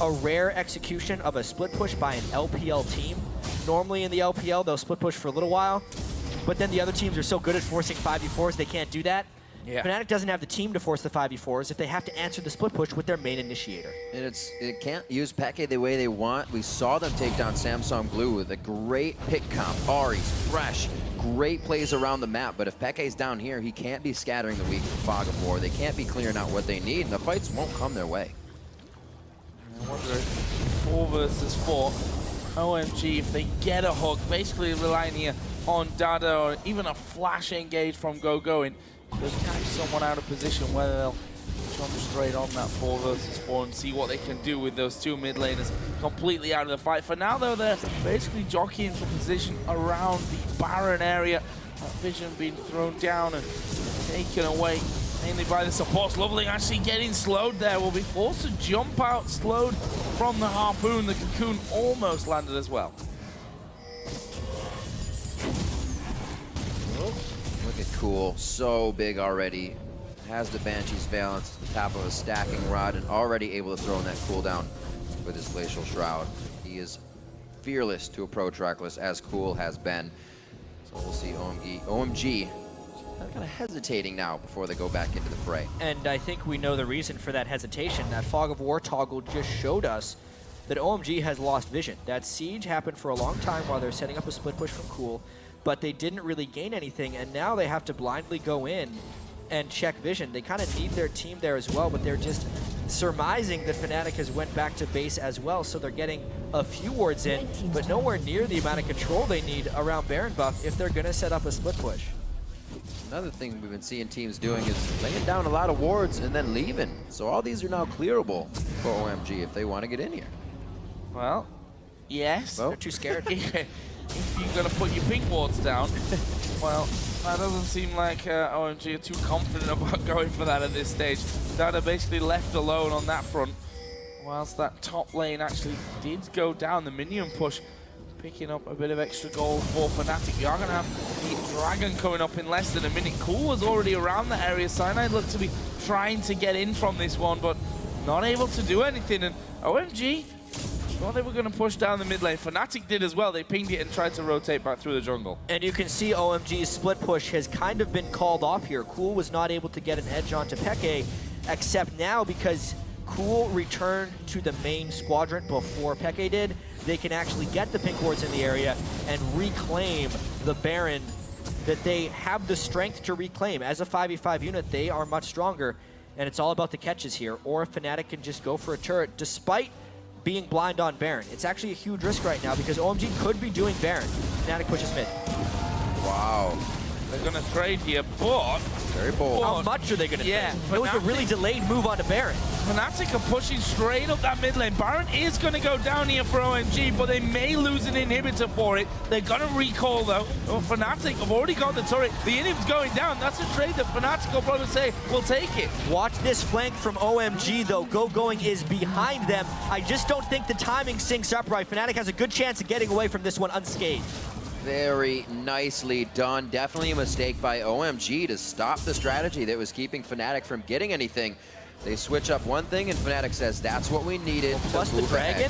a rare execution of a split push by an LPL team. Normally in the LPL, they'll split push for a little while, but then the other teams are so good at forcing 5v4s, they can't do that. Yeah. Fnatic doesn't have the team to force the 5v4s if they have to answer the split push with their main initiator. And it can't use Peke the way they want. We saw them take down Samsung Blue with a great pick comp. Ari's fresh, great plays around the map, but if Peke's down here, he can't be scattering the weak with Fog of War. They can't be clearing out what they need, and the fights won't come their way. I wonder if 4 versus 4, OMG, if they get a hook, basically relying here on Dada or even a flash engage from Go-Going, they'll catch someone out of position, whether they'll jump straight on that 4 versus 4 and see what they can do with those 2 mid laners completely out of the fight. For now, though, they're basically jockeying for position around the Baron area. That vision being thrown down and taken away mainly by the supports. Lovely actually getting slowed there. Will be forced to jump out, slowed from the Harpoon. The Cocoon almost landed as well. Look at Cool, so big already. Has the Banshee's Valence, top of a stacking rod, and already able to throw in that cooldown with his Glacial Shroud. He is fearless to approach Reckless, as Cool has been. So we'll see OMG kind of hesitating now before they go back into the fray. And I think we know the reason for that hesitation. That Fog of War toggle just showed us that OMG has lost vision. That siege happened for a long time while they're setting up a split push from Cool, but they didn't really gain anything, and now they have to blindly go in and check vision. They kind of need their team there as well, but they're just surmising that Fnatic has went back to base as well, so they're getting a few wards in, but nowhere near the amount of control they need around Baron buff if they're going to set up a split push. Another thing we've been seeing teams doing is laying down a lot of wards and then leaving. So all these are now clearable for OMG if they want to get in here. Well, yes. They're too scared. If you're going to put your pink wards down, well, that doesn't seem like OMG are too confident about going for that at this stage. Dada basically left alone on that front, whilst that top lane actually did go down. The minion push picking up a bit of extra gold for Fnatic. We are going to have the Dragon coming up in less than a minute. Cool was already around the area. Cyanide looked to be trying to get in from this one, but not able to do anything. And OMG thought they were going to push down the mid lane. Fnatic did as well. They pinged it and tried to rotate back through the jungle. And you can see OMG's split push has kind of been called off here. Cool was not able to get an edge onto Peke, except now because Cool returned to the main squadron before Peke did. They can actually get the pink wards in the area and reclaim the Baron that they have the strength to reclaim. As a 5v5 unit, they are much stronger, and it's all about the catches here. Or if Fnatic can just go for a turret, despite being blind on Baron. It's actually a huge risk right now because OMG could be doing Baron. Fnatic pushes mid. Wow. They're going to trade here, but Very bold. How much are they going to Yeah, trade? It was a really delayed move onto Baron. Fnatic are pushing straight up that mid lane. Baron is going to go down here for OMG, but they may lose an inhibitor for it. They're going to recall, though. Oh, Fnatic have already got the turret. The inhib's going down. That's a trade that Fnatic will probably say, we'll take it. Watch this flank from OMG, though. Go-Going is behind them. I just don't think the timing syncs up right. Fnatic has a good chance of getting away from this one unscathed. Very nicely done. Definitely a mistake by OMG to stop the strategy that was keeping Fnatic from getting anything. They switch up one thing, and Fnatic says that's what we needed. Plus the Dragon,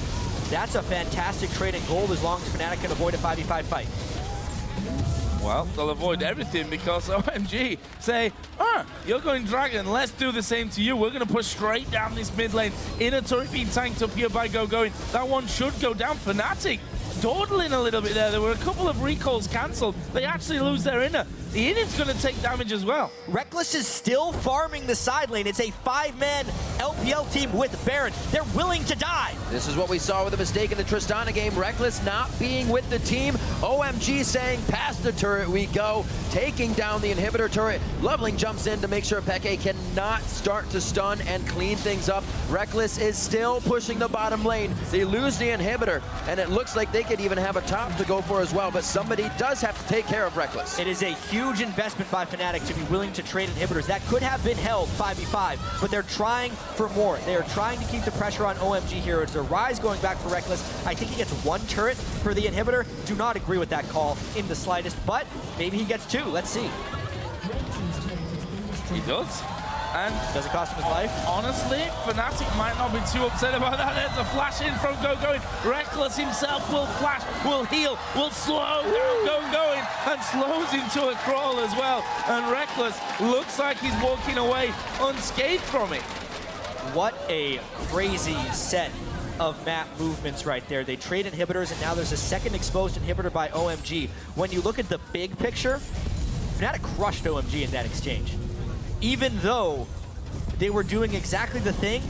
that's a fantastic trade in gold as long as Fnatic can avoid a 5v5 fight. Well, they'll avoid everything because OMG say, you're going Dragon, let's do the same to you. We're going to push straight down this mid lane. Inner turret being tanked up here by Go-Going. That one should go down. Fnatic dawdling a little bit there. There were a couple of recalls cancelled. They actually lose their inner. The innit's going to take damage as well. Reckless is still farming the side lane. It's a 5-man LPL team with Baron. They're willing to die. This is what we saw with the mistake in the Tristana game. Reckless not being with the team. OMG saying, past the turret we go. Taking down the inhibitor turret. Loveling jumps in to make sure Peke cannot start to stun and clean things up. Reckless is still pushing the bottom lane. They lose the inhibitor, and it looks like they could even have a top to go for as well, but somebody does have to take care of Reckless. It is a huge investment by Fnatic to be willing to trade inhibitors. That could have been held 5v5, but they're trying for more. They are trying to keep the pressure on OMG here. It's a Rise going back for Reckless. I think he gets one turret for the inhibitor. Do not agree with that call in the slightest, but maybe he gets two. Let's see. He does. And does it cost him his life? Honestly, Fnatic might not be too upset about that. There's a flash in from Go-Going. Reckless himself will flash, will heal, will slow down Go-Going. and slows into a crawl as well. And Reckless looks like he's walking away unscathed from it. What a crazy set of map movements right there. They trade inhibitors, and now there's a second exposed inhibitor by OMG. When you look at the big picture, Fnatic crushed OMG in that exchange. Even though they were doing exactly the thing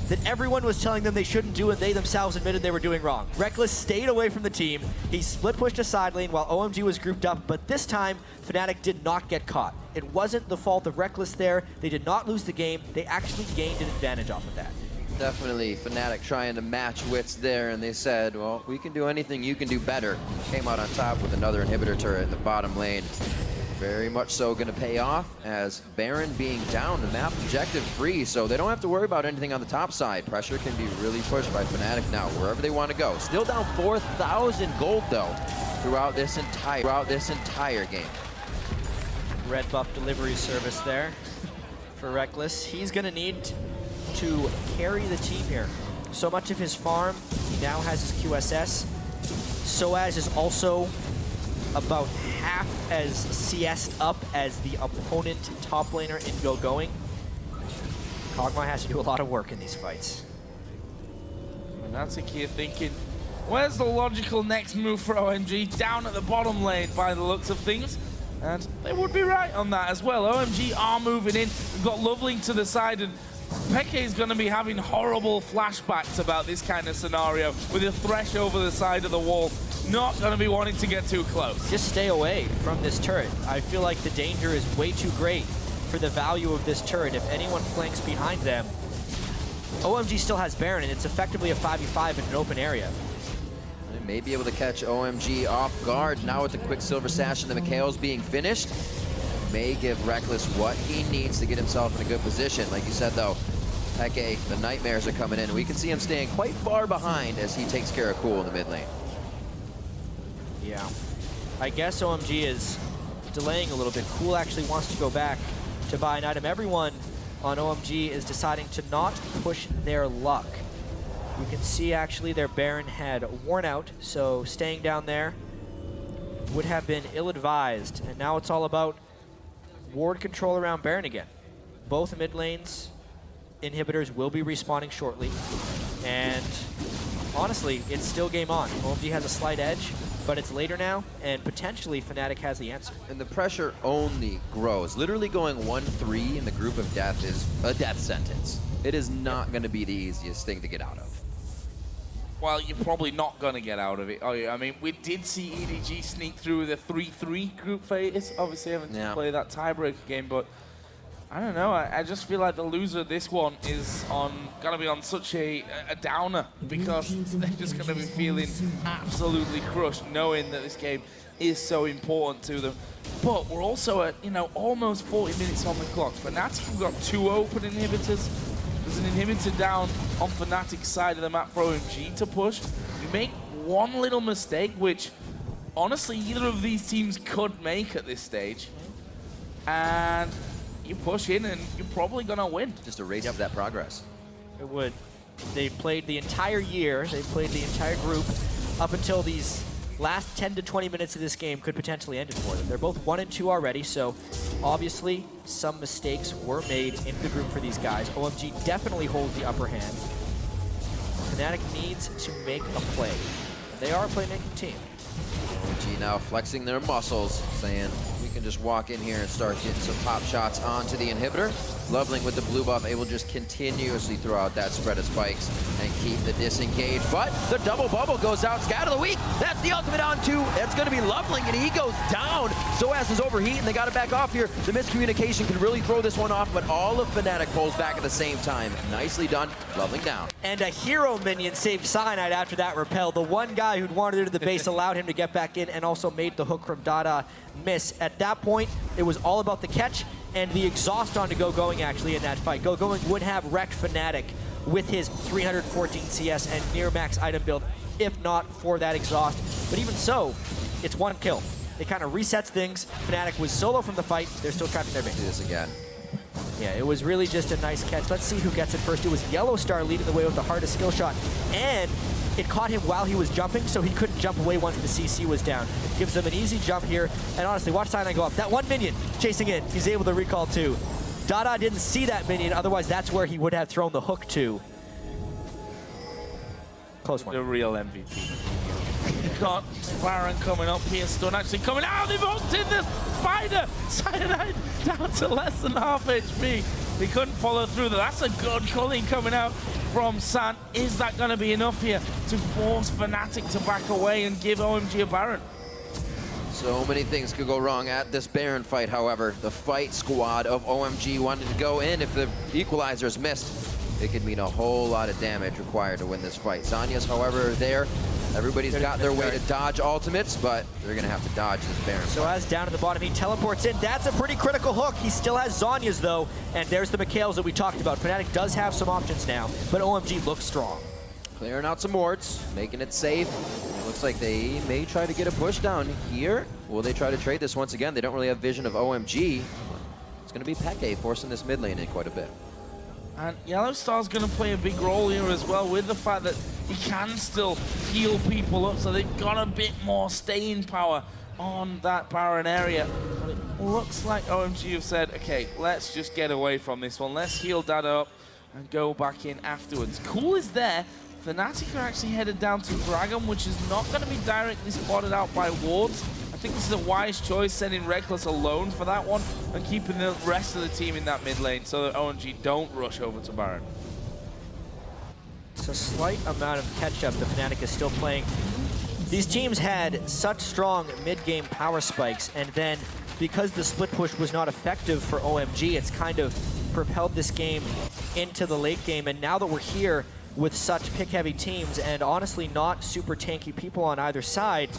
that everyone was telling them they shouldn't do, and they themselves admitted they were doing wrong. Reckless stayed away from the team. He split pushed a side lane while OMG was grouped up, but this time, Fnatic did not get caught. It wasn't the fault of Reckless there. They did not lose the game. They actually gained an advantage off of that. Definitely Fnatic trying to match wits there, and they said, well, we can do anything, you can do better. Came out on top with another inhibitor turret in the bottom lane. Very much so going to pay off, as Baron being down, the map objective free, so they don't have to worry about anything on the top side. Pressure can be really pushed by Fnatic now, wherever they want to go. Still down 4,000 gold, though, throughout this entire game. Red buff delivery service there for Reckless. He's going to need to carry the team here. So much of his farm, he now has his QSS. Soaz is also about half as CS up as the opponent top laner in going. Kog'Maw has to do a lot of work in these fights. And that's a key thinking. Where's the logical next move for OMG? Down at the bottom lane by the looks of things. And they would be right on that as well. OMG are moving in. We've got Loveling to the side, and Peke is going to be having horrible flashbacks about this kind of scenario with a Thresh over the side of the wall. Not going to be wanting to get too close. Just stay away from this turret. I feel like the danger is way too great for the value of this turret. If anyone flanks behind them, OMG still has Baron, and it's effectively a 5v5 in an open area. They may be able to catch OMG off guard now with the Quicksilver Sash and the Mikhail's being finished. May give Reckless what he needs to get himself in a good position. Like you said, though, Peke, the Nightmares are coming in. We can see him staying quite far behind as he takes care of Cool in the mid lane. Yeah. I guess OMG is delaying a little bit. Cool actually wants to go back to buy an item. Everyone on OMG is deciding to not push their luck. You can see actually their Baron had worn out, so staying down there would have been ill-advised. And now it's all about ward control around Baron again. Both mid lanes inhibitors will be respawning shortly. And honestly, it's still game on. OMG has a slight edge, but it's later now, and potentially Fnatic has the answer. And the pressure only grows. Literally going 1-3 in the group of death is a death sentence. It is not going to be the easiest thing to get out of. Well, you're probably not going to get out of it. Oh, yeah. I mean, we did see EDG sneak through the 3-3 group phase. Obviously, having to play that tiebreaker game, but I don't know. I just feel like the loser of this one is going to be on such a downer, because they're just going to be feeling absolutely crushed, knowing that this game is so important to them. But we're also at, almost 40 minutes on the clock. Fnatic have got 2 open inhibitors. There's an inhibitor down on Fnatic's side of the map for OMG to push. You make one little mistake, which honestly either of these teams could make at this stage, and you push in and you're probably gonna win. Just erases that progress. It would. They played the entire year, they played the entire group up until these last 10 to 20 minutes of this game could potentially end it for them. They're both 1-2 already, so obviously some mistakes were made in the group for these guys. OMG definitely holds the upper hand. Fnatic needs to make a play. They are a playmaking team. OMG now flexing their muscles, saying we can just walk in here and start getting some pop shots onto the inhibitor. Loveling with the blue buff, able to just continuously throw out that spread of spikes and keep the disengage. But the double bubble goes out. Scatter the weak. That's the ultimate on 2. That's going to be Loveling, and he goes down. Soaz is overheating. They got to back off here. The miscommunication can really throw this one off, but all of Fnatic pulls back at the same time. Nicely done. Loveling down. And a hero minion saved Cyanide after that repel. The one guy who'd wandered into the base allowed him to get back in, and also made the hook from Dada miss. At that point, it was all about the catch and the exhaust on to going actually in that fight. Going would have wrecked Fnatic with his 314 CS and near max item build, if not for that exhaust. But even so, it's one kill. It kind of resets things. Fnatic was solo from the fight. They're still trapped in their base. Do this again. Yeah, it was really just a nice catch. Let's see who gets it first. It was Yellow Star leading the way with the hardest skill shot, and it caught him while he was jumping, so he couldn't jump away once the CC was down. Gives him an easy jump here, and honestly, watch Cyanide go up. That one minion chasing in, he's able to recall too. Dada didn't see that minion, otherwise that's where he would have thrown the hook to. Close one. The real MVP. Got Baron coming up here, Stun actually coming out, they've hooked in this spider! Cyanide down to less than half HP. He couldn't follow through. That's a good culling coming out from San. Is that going to be enough here to force Fnatic to back away and give OMG a Baron? So many things could go wrong at this Baron fight, however. The fight squad of OMG wanted to go in. If the equalizers missed, it could mean a whole lot of damage required to win this fight. Zanya's, however, there. Everybody's got their way to dodge ultimates, but they're going to have to dodge this Baron. So as down at the bottom, he teleports in. That's a pretty critical hook. He still has Zanya's, though, and there's the Mikhails that we talked about. Fnatic does have some options now, but OMG looks strong. Clearing out some wards, making it safe. It looks like they may try to get a push down here. Will they try to trade this once again? They don't really have vision of OMG. It's going to be Peke forcing this mid lane in quite a bit. And Yellow Star's going to play a big role here as well, with the fact that he can still heal people up, so they've got a bit more staying power on that Baron area. But it looks like OMG have said, okay, let's just get away from this one. Let's heal that up and go back in afterwards. Cool is there. Fnatic are actually headed down to Dragon, which is not going to be directly spotted out by wards. I think this is a wise choice, sending Reckless alone for that one and keeping the rest of the team in that mid lane so that OMG don't rush over to Baron. It's a slight amount of catch-up that Fnatic is still playing. These teams had such strong mid-game power spikes, and then because the split push was not effective for OMG, it's kind of propelled this game into the late game, and now that we're here with such pick-heavy teams and honestly not super tanky people on either side,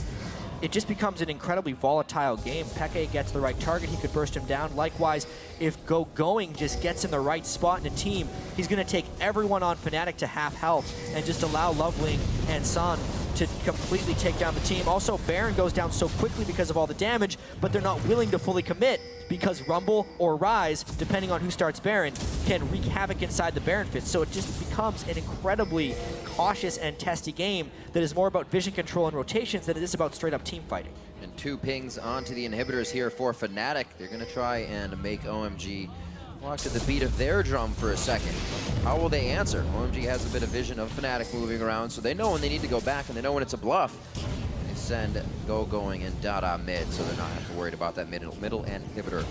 it just becomes an incredibly volatile game. Peke gets the right target, he could burst him down. Likewise, if Going just gets in the right spot in a team, he's going to take everyone on Fnatic to half health and just allow Loveling and Sun to completely take down the team. Also, Baron goes down so quickly because of all the damage, but they're not willing to fully commit because Rumble or Rise, depending on who starts Baron, can wreak havoc inside the Baron pit. So it just becomes an incredibly cautious and testy game that is more about vision control and rotations than it is about straight up team fighting. And 2 pings onto the inhibitors here for Fnatic. They're going to try and make OMG walk to the beat of their drum for a second. How will they answer? OMG has a bit of vision of Fnatic moving around, so they know when they need to go back and they know when it's a bluff. They send Going and Dada mid, so they're not have to worry about that middle inhibitor.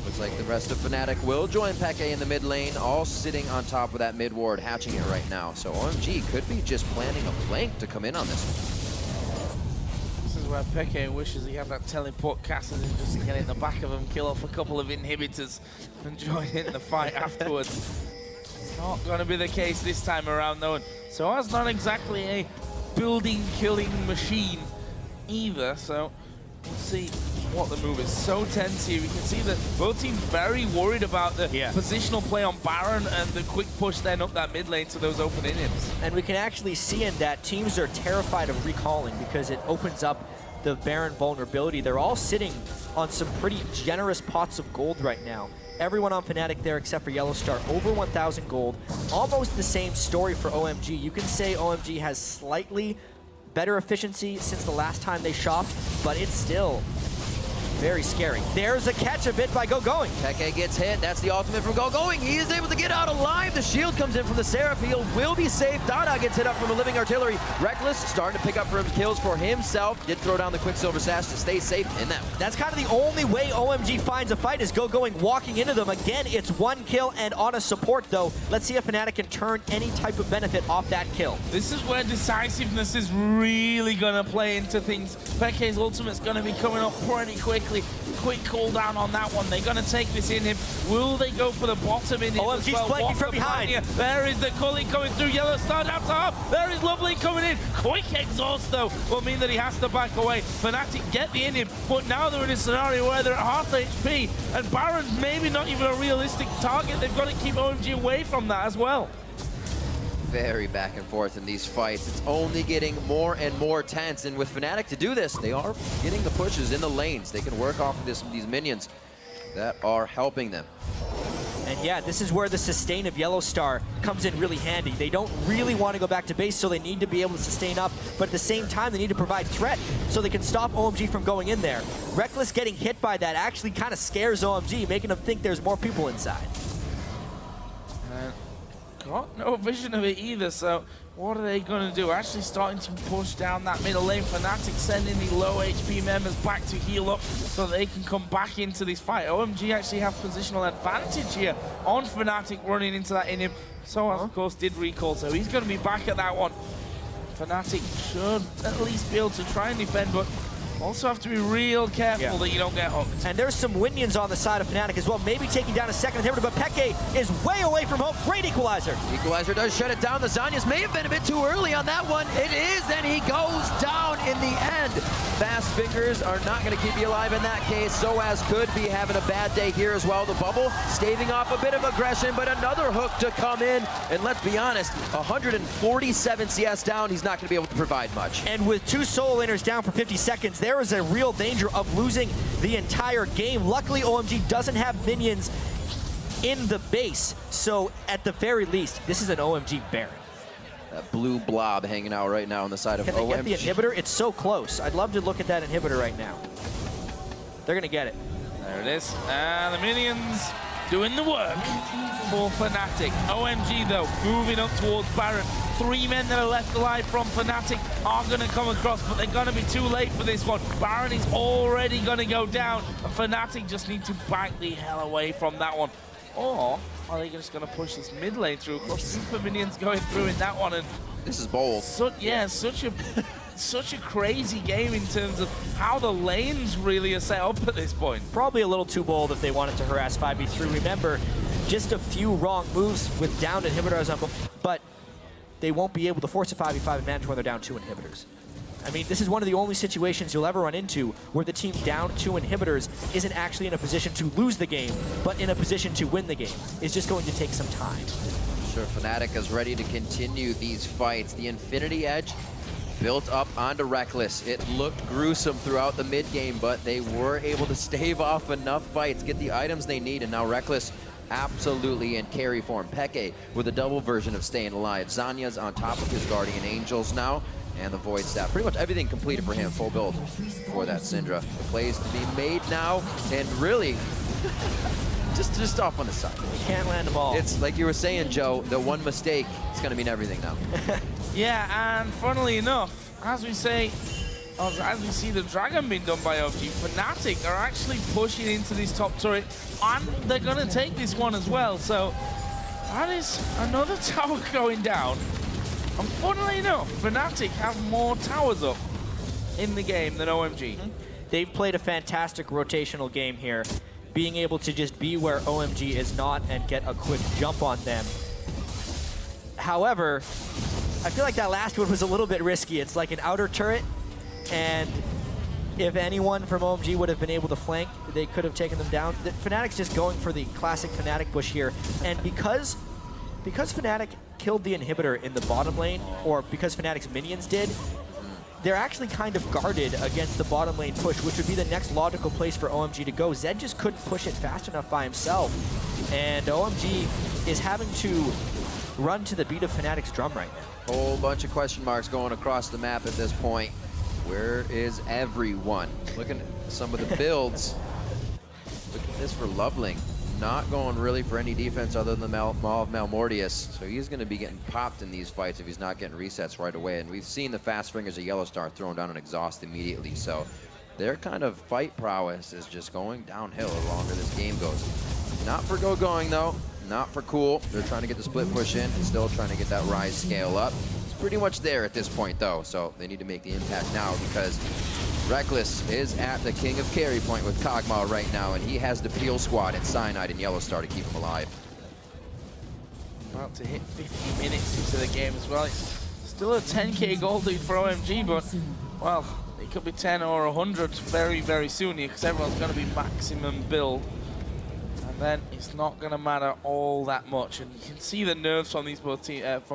Looks like the rest of Fnatic will join Peke in the mid lane, all sitting on top of that mid ward, hatching it right now. So OMG could be just planning a flank to come in on this one. This is where Peke wishes he had that teleport cast and just to get in the back of him, kill off a couple of inhibitors and join in the fight afterwards. Not going to be the case this time around though. So that's not exactly a building killing machine either, so we'll see what the move is. So tense here. We can see that both teams very worried about the positional play on Baron and the quick push then up that mid lane to those open inhibs. And we can actually see in that teams are terrified of recalling because it opens up the Baron vulnerability. They're all sitting on some pretty generous pots of gold right now. Everyone on Fnatic there except for Yellow Star, over 1,000 gold. Almost the same story for OMG. You can say OMG has slightly better efficiency since the last time they shopped, but it's still very scary. There's a catch a bit by Going. Peke gets hit. That's the ultimate from Going. He is able to get out alive. The shield comes in from the Seraph. He'll will be safe. Dada gets hit up from a living artillery. Reckless starting to pick up for kills for himself. Did throw down the Quicksilver Sash to stay safe in that one. That's kind of the only way OMG finds a fight is Going walking into them. Again, it's 1 kill and on a support though. Let's see if Fnatic can turn any type of benefit off that kill. This is where decisiveness is really going to play into things. Peke's ultimate's going to be coming up pretty quickly. Quick cooldown on that one. They're going to take this in him. Will they go for the bottom in him? OMG's flanking from behind. There is the culling coming through. Yellow Star down top. There is Lovely coming in. Quick exhaust though will mean that he has to back away. Fnatic get the in him, but now they're in a scenario where they're at half HP and Baron's maybe not even a realistic target. They've got to keep OMG away from that as well. Very back and forth in these fights. It's only getting more and more tense, and with Fnatic to do this, they are getting the pushes in the lanes. They can work off of these minions that are helping them. And yeah, this is where the sustain of Yellow Star comes in really handy. They don't really want to go back to base, so they need to be able to sustain up, but at the same time, they need to provide threat so they can stop OMG from going in there. Reckless getting hit by that actually kind of scares OMG, making them think there's more people inside. Got no vision of it either, so what are they going to do? Actually starting to push down that middle lane. Fnatic sending the low HP members back to heal up so they can come back into this fight. OMG actually have positional advantage here on Fnatic running into that inhib. So of course did recall, so he's going to be back at that one. Fnatic should at least be able to try and defend, but also have to be real careful that you don't get hooked. And there's some Winions on the side of Fnatic as well, maybe taking down a second inhibitor, but Peke is way away from home. Great equalizer. Equalizer does shut it down. The Zanyas may have been a bit too early on that one. It is, and he goes down in the end. Fast fingers are not going to keep you alive in that case. Soaz could be having a bad day here as well. The bubble staving off a bit of aggression, but another hook to come in. And let's be honest, 147 CS down, he's not going to be able to provide much. And with 2 solo laners down for 50 seconds, there is a real danger of losing the entire game. Luckily, OMG doesn't have minions in the base, so at the very least, this is an OMG Baron. That blue blob hanging out right now on the side of OMG. Can they get the inhibitor? It's so close. I'd love to look at that inhibitor right now. They're gonna get it. There it is. And the minions doing the work for Fnatic. OMG though, moving up towards Baron. 3 men that are left alive from Fnatic are going to come across, but they're going to be too late for this one. Baron is already going to go down, and Fnatic just need to back the hell away from that one. Or are they just going to push this mid lane through? Of course, super minions going through in that one, and this is bold. Such a crazy game in terms of how the lanes really are set up at this point. Probably a little too bold if they wanted to harass 5v3. Remember, just a few wrong moves with downed inhibitors on both, but they won't be able to force a 5v5 advantage when they're down 2 inhibitors. I mean, this is one of the only situations you'll ever run into where the team down 2 inhibitors isn't actually in a position to lose the game, but in a position to win the game. It's just going to take some time. Sure, Fnatic is ready to continue these fights. The Infinity Edge built up onto Reckless. It looked gruesome throughout the mid game, but they were able to stave off enough fights, get the items they need, and now Reckless absolutely in carry form. Peke with a double version of staying alive. Zanya's on top of his Guardian Angels now, and the Void Staff. Pretty much everything completed for him, full build for that Syndra. The plays to be made now, and really, just off on the side. You can't land them all. It's like you were saying, Joe, the one mistake, it's gonna mean everything now. Yeah, and funnily enough, as we see the Dragon being done by OMG, Fnatic are actually pushing into this top turret, and they're going to take this one as well. So that is another tower going down. And funnily enough, Fnatic have more towers up in the game than OMG. They've played a fantastic rotational game here, being able to just be where OMG is not and get a quick jump on them. However, I feel like that last one was a little bit risky. It's like an outer turret, and if anyone from OMG would have been able to flank, they could have taken them down. The Fnatic's just going for the classic Fnatic push here, and because Fnatic killed the inhibitor in the bottom lane, or because Fnatic's minions did, they're actually kind of guarded against the bottom lane push, which would be the next logical place for OMG to go. Zed just couldn't push it fast enough by himself, and OMG is having to run to the beat of Fnatic's drum right now. Whole bunch of question marks going across the map at this point. Where is everyone? Looking at some of the builds. Look at this for Loveling. Not going really for any defense other than the Maw of Malmortius. So he's going to be getting popped in these fights if he's not getting resets right away. And we've seen the fast fingers of Yellow Star throwing down an exhaust immediately. So their kind of fight prowess is just going downhill the longer this game goes. Not for going though. Not for cool. They're trying to get the split push in and still trying to get that rise scale up. It's pretty much there at this point though, so they need to make the impact now because Reckless is at the king of carry point with Kog'Maw right now, and he has the Peel Squad and Cyanide and Yellow Star to keep him alive. About to hit 50 minutes into the game as well. It's still a 10k gold lead for OMG, but, well, it could be 10 or 100 very, very soon here because everyone's going to be maximum build. Then it's not going to matter all that much, and you can see the nerves from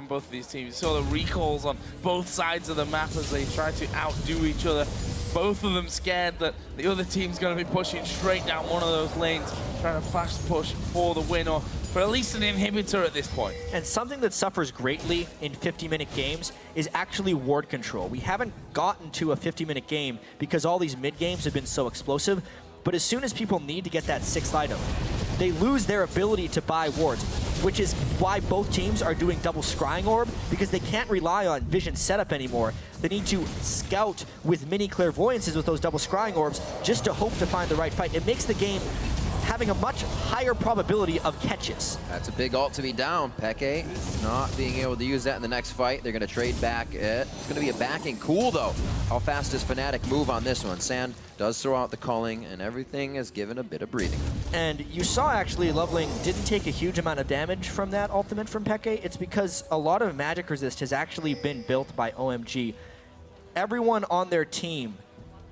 both of these teams. You saw the recalls on both sides of the map as they try to outdo each other. Both of them scared that the other team's going to be pushing straight down one of those lanes trying to fast push for the win, or for at least an inhibitor at this point. And something that suffers greatly in 50-minute games is actually ward control. We haven't gotten to a 50-minute game because all these mid-games have been so explosive, but as soon as people need to get that 6th item, they lose their ability to buy wards, which is why both teams are doing double scrying orb, because they can't rely on vision setup anymore. They need to scout with mini clairvoyances with those double scrying orbs just to hope to find the right fight. It makes the game having a much higher probability of catches. That's a big ult to be down. Peke not being able to use that in the next fight. They're going to trade back. It's going to be a backing. Cool, though. How fast does Fnatic move on this one? Sand does throw out the culling, and everything is given a bit of breathing. And you saw, actually, Loveling didn't take a huge amount of damage from that ultimate from Peke. It's because a lot of magic resist has actually been built by OMG. Everyone on their team,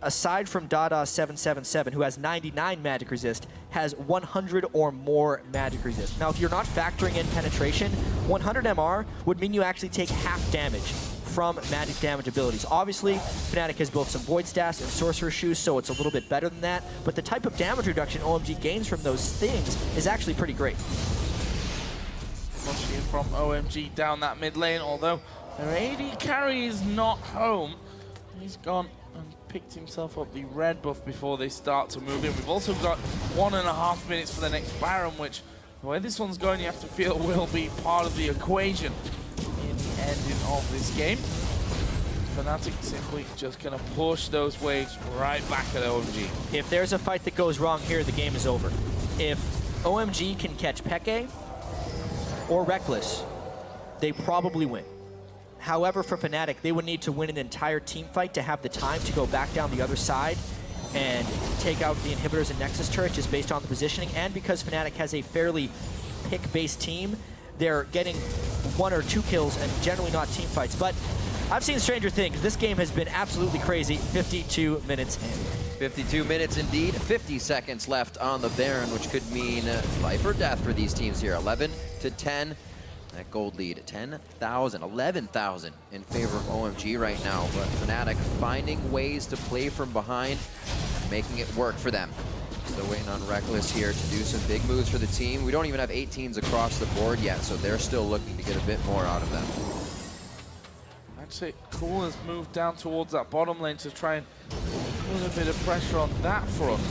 aside from Dada777, who has 99 magic resist, has 100 or more magic resist. Now, if you're not factoring in penetration, 100 MR would mean you actually take half damage from magic damage abilities. Obviously, Fnatic has built some Void Staffs and Sorcerer Shoes, so it's a little bit better than that, but the type of damage reduction OMG gains from those things is actually pretty great. Pushing from OMG down that mid lane, although their AD carry is not home. He's gone and picked himself up the red buff before they start to move in. We've also got 1.5 minutes for the next Baron, which, the way this one's going, you have to feel will be part of the equation in the ending of this game. Fnatic simply just going to push those waves right back at OMG. If there's a fight that goes wrong here, the game is over. If OMG can catch Peke or Reckless, they probably win. However, for Fnatic, they would need to win an entire team fight to have the time to go back down the other side and take out the inhibitors and Nexus turret just based on the positioning. And because Fnatic has a fairly pick-based team, they're getting 1 or 2 kills and generally not team fights. But I've seen stranger things. This game has been absolutely crazy. 52 minutes in. 52 minutes indeed. 50 seconds left on the Baron, which could mean life or death for these teams here. 11 to 10. That gold lead, 10,000, 11,000 in favor of OMG right now. But Fnatic finding ways to play from behind, making it work for them. Still waiting on Reckless here to do some big moves for the team. We don't even have 18s across the board yet, so they're still looking to get a bit more out of them. Actually, Cool has moved down towards that bottom lane to try and put a bit of pressure on that front.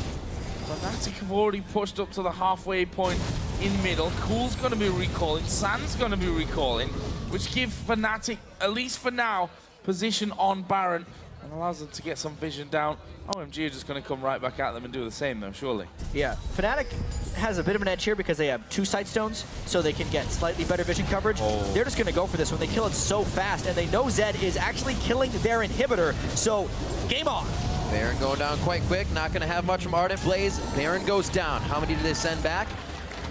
Fnatic have already pushed up to the halfway point in middle. Cool's going to be recalling, Sand's going to be recalling, which gives Fnatic, at least for now, position on Baron and allows them to get some vision down. OMG are just going to come right back at them and do the same though, surely. Yeah, Fnatic has a bit of an edge here because they have 2 sight stones, so they can get slightly better vision coverage. They're just going to go for this one. They kill it so fast, and they know Zed is actually killing their inhibitor, so game on. Baron going down quite quick, not going to have much from Ardent Blaze. Baron goes down. How many do they send back?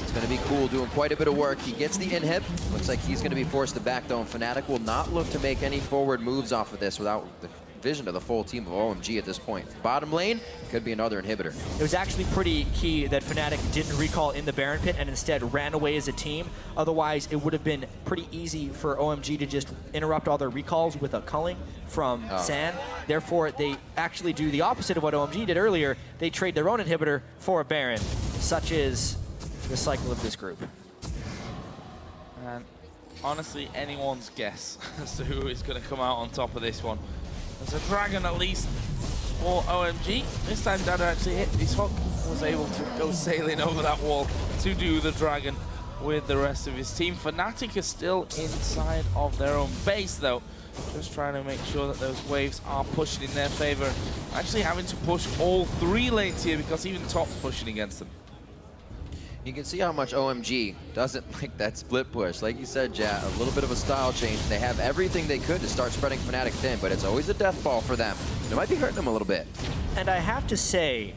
It's going to be Cool, doing quite a bit of work. He gets the inhib. Looks like he's going to be forced to back down. Fnatic will not look to make any forward moves off of this without the vision of the full team of OMG at this point. Bottom lane could be another inhibitor. It was actually pretty key that Fnatic didn't recall in the Baron pit and instead ran away as a team. Otherwise, it would have been pretty easy for OMG to just interrupt all their recalls with a culling from Sand. Therefore, they actually do the opposite of what OMG did earlier. They trade their own inhibitor for a Baron. Such is the cycle of this group. And honestly, anyone's guess as to who is going to come out on top of this one. There's a dragon at least for OMG. This time Dada actually hit his hook, was able to go sailing over that wall to do the dragon with the rest of his team. Fnatic is still inside of their own base though, just trying to make sure that those waves are pushing in their favor. Actually having to push all 3 lanes here because even top's pushing against them. You can see how much OMG doesn't like that split push. Like you said, Jat, a little bit of a style change. They have everything they could to start spreading Fnatic thin, but it's always a death ball for them. It might be hurting them a little bit. And I have to say,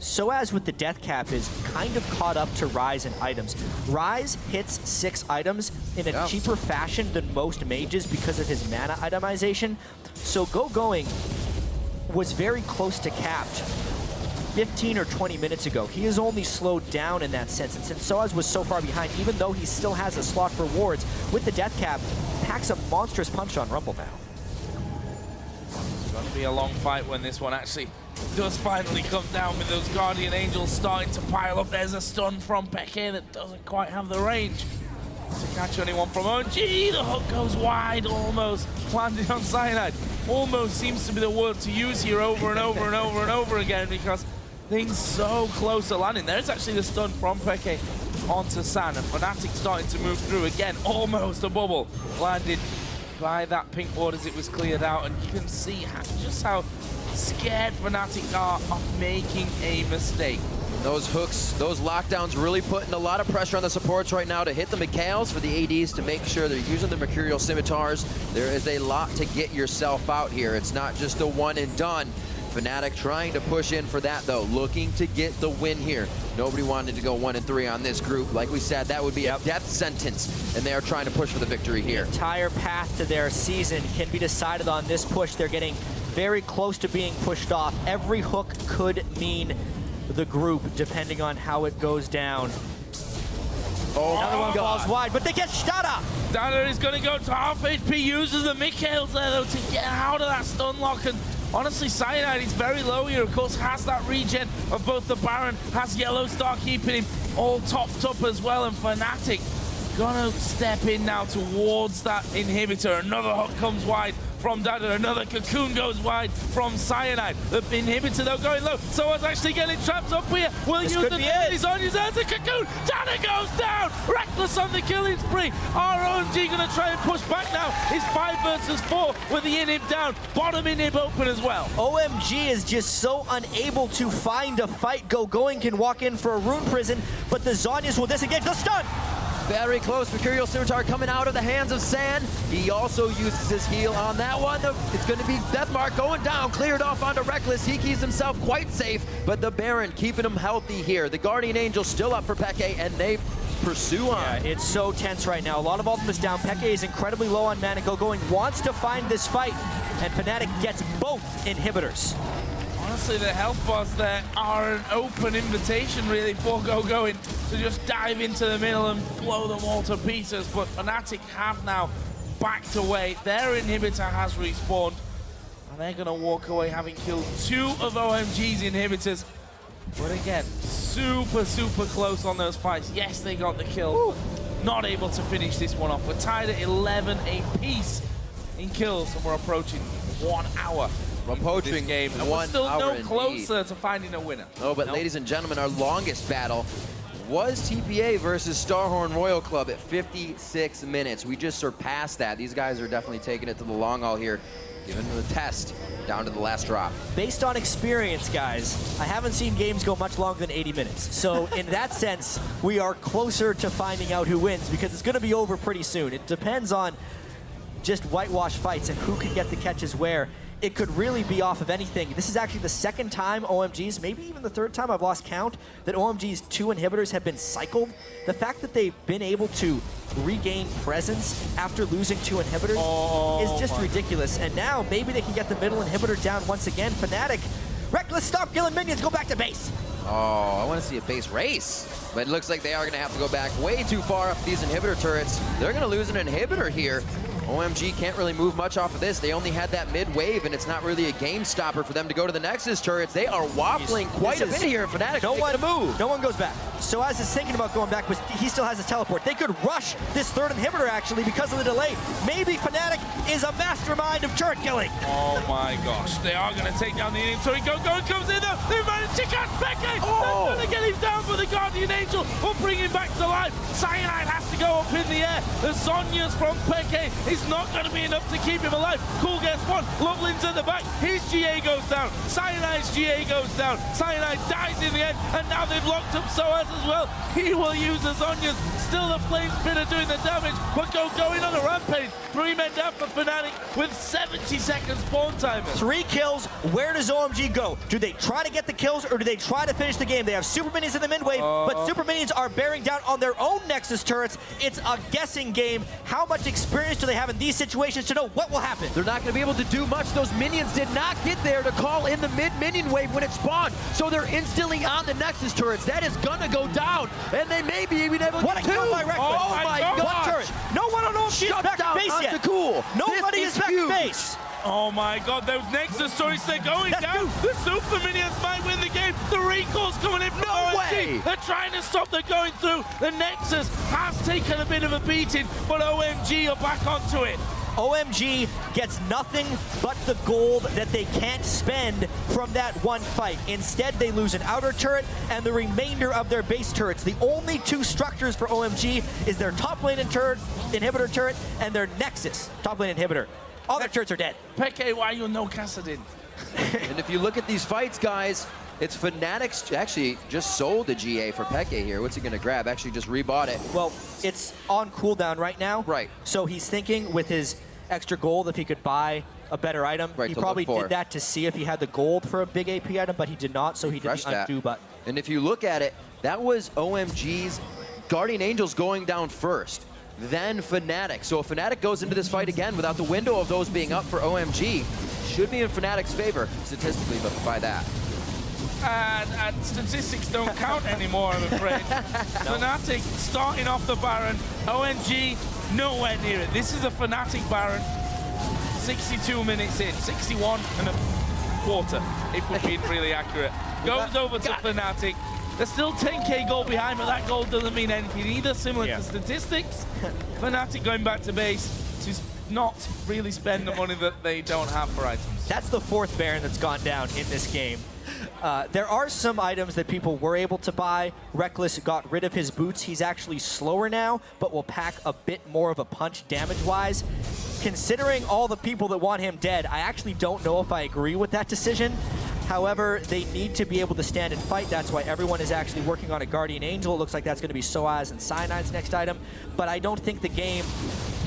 Soaz with the death cap is kind of caught up to Ryze in items. Ryze hits 6 items in a cheaper fashion than most mages because of his mana itemization. So Going was very close to capped 15 or 20 minutes ago. He is only slowed down in that sense, and since Soaz was so far behind, even though he still has a slot for wards, with the death cap, packs a monstrous punch on Rumble now. Gonna be a long fight when this one actually does finally come down with those Guardian Angels starting to pile up. There's a stun from Peke that doesn't quite have the range to catch anyone from OMG. The hook goes wide, almost landing on Cyanide. Almost seems to be the word to use here over and over and over and over again, because things so close to landing. There's actually the stun from Peke onto San, and Fnatic starting to move through again. Almost a bubble landed by that pink ward as it was cleared out, and you can see just how scared Fnatic are of making a mistake. Those hooks, those lockdowns really putting a lot of pressure on the supports right now to hit the Mikhails for the ADs to make sure they're using the Mercurial Scimitars. There is a lot to get yourself out here. It's not just a one and done. Fnatic trying to push in for that though, looking to get the win here. Nobody wanted to go 1-3 on this group. Like we said, that would be a death sentence, and they are trying to push for the victory here. The entire path to their season can be decided on this push. They're getting very close to being pushed off. Every hook could mean the group, depending on how it goes down. Another one falls wide, but they get Stada! Stada is going to go to half HP, uses the Mikhails there though to get out of that stun lock, and honestly, Cyanide is very low here. Of course, has that regen of both the Baron, has Yellow Star keeping him all topped up as well, and Fnatic gonna step in now towards that inhibitor. Another hook comes wide from Dada, another cocoon goes wide from Cyanide. The inhibitor though going low, so it's actually getting trapped up here. Will use the He's on his there's a cocoon. Dada goes down. Reckless on the killing spree. OMG gonna try and push back now. It's 5 versus 4 with the inhib down. Bottom inhib open as well. OMG is just so unable to find a fight. Going can walk in for a rune prison, but the Zhonya's will disengage the stun. Very close. Mercurial Scimitar coming out of the hands of San. He also uses his heal on that one. It's going to be Deathmark going down, cleared off onto Reckless. He keeps himself quite safe, but the Baron keeping him healthy here. The Guardian Angel still up for Peke, and they pursue on. Yeah, it's so tense right now. A lot of ultimates down. Peke is incredibly low on mana. Going wants to find this fight, and Fnatic gets both inhibitors. Honestly, the health bars there are an open invitation, really, for going to just dive into the middle and blow them all to pieces. But Fnatic have now backed away. Their inhibitor has respawned, and they're going to walk away having killed 2 of OMG's inhibitors. But again, super close on those fights. Yes, they got the kill, but not able to finish this one off. We're tied at 11 apiece in kills, and we're approaching 1 hour. We're approaching this game, and we're still no closer to finding a winner. Oh, but ladies and gentlemen, our longest battle was TPA versus Starhorn Royal Club at 56 minutes. We just surpassed that. These guys are definitely taking it to the long haul here, giving them the test down to the last drop. Based on experience, guys, I haven't seen games go much longer than 80 minutes. So in that sense, we are closer to finding out who wins, because it's going to be over pretty soon. It depends on just whitewash fights and who can get the catches where. It could really be off of anything. This is actually the 2nd time OMG's, maybe even the 3rd time, I've lost count, that OMG's 2 inhibitors have been cycled. The fact that they've been able to regain presence after losing 2 inhibitors is just ridiculous. And now maybe they can get the middle inhibitor down once again. Fnatic, Reckless, stop killing minions, go back to base. Oh, I want to see a base race. But it looks like they are going to have to go back way too far up these inhibitor turrets. They're going to lose an inhibitor here. OMG can't really move much off of this. They only had that mid wave, and it's not really a game stopper for them to go to the Nexus turrets. They are waffling quite a bit here. Fnatic don't want to move. No one goes back. So as is thinking about going back, but he still has his teleport. They could rush this 3rd inhibitor, actually, because of the delay. Maybe Fnatic is a mastermind of turret killing. Oh my gosh, they are going to take down the inhibitor. Go comes in though. They managed to catch Peke. Oh. They're going to get him down, but the Guardian Angel will bring him back to life. Cyanide has to go up in the air. The Zhonya's from Peke is not going to be enough to keep him alive. Cool gets one. Lovelin's at the back. His GA goes down. Cyanide's GA goes down. Cyanide dies in the end, and now they've locked up Soaz as well. He will use the Zhonya's. Still the Flame Spitter doing the damage, but going on a rampage. 3 men down for Fnatic with 70 seconds spawn timer. 3 kills. Where does OMG go? Do they try to get the kills, or do they try to finish the game? They have super minions in the mid wave, but super minions are bearing down on their own Nexus turrets. It's a guessing game. How much experience do they have in these situations to know what will happen? They're not going to be able to do much. Those minions did not get there to call in the mid-minion wave when it spawned, so they're instantly on the Nexus turrets. That is going to go down, and they may be even able to What a kill by Reckless. Oh my One gosh. turret. No one on OMG is back to base yet. Cool. Nobody is back to base. Oh my god, those Nexus stories, they're going down. The Super Minions might win the game. The recall's coming in from OMG. way. They're trying to stop, they're going through. The Nexus has taken a bit of a beating, but OMG are back onto it. OMG gets nothing but the gold that they can't spend from that one fight. Instead, they lose an outer turret and the remainder of their base turrets. The only two structures for OMG is their top lane inhibitor turret and their Nexus top lane inhibitor. All their turrets are dead. Peke, why you no Kassadin? And if you look at these fights, guys, it's Fnatic's actually just sold the GA for Peke here. What's he going to grab? Actually just rebought it. Well, it's on cooldown right now. Right. So he's thinking with his extra gold if he could buy a better item. Right, he to probably look for. did that to see if he had the gold for a big AP item, but he did not, so he did the undo button. And if you look at it, that was OMG's Guardian Angels going down first, then Fnatic. So if Fnatic goes into this fight again without the window of those being up for OMG, should be in Fnatic's favor statistically, but by that. And statistics don't count anymore, I'm afraid. Fnatic starting off the Baron. OMG nowhere near it. This is a Fnatic Baron. 62 minutes in, 61 and a quarter, if we're being really accurate. Goes over to Fnatic. They're still 10k gold behind, but that gold doesn't mean anything either, similar to statistics. Fnatic going back to base to not really spend the money that they don't have for items. That's the fourth Baron that's gone down in this game. There are some items that people were able to buy. Reckless got rid of his boots. He's actually slower now, but will pack a bit more of a punch damage-wise. Considering all the people that want him dead, I actually don't know if I agree with that decision. However, they need to be able to stand and fight. That's why everyone is actually working on a Guardian Angel. It looks like that's going to be Soaz and Cyanide's next item. But I don't think the game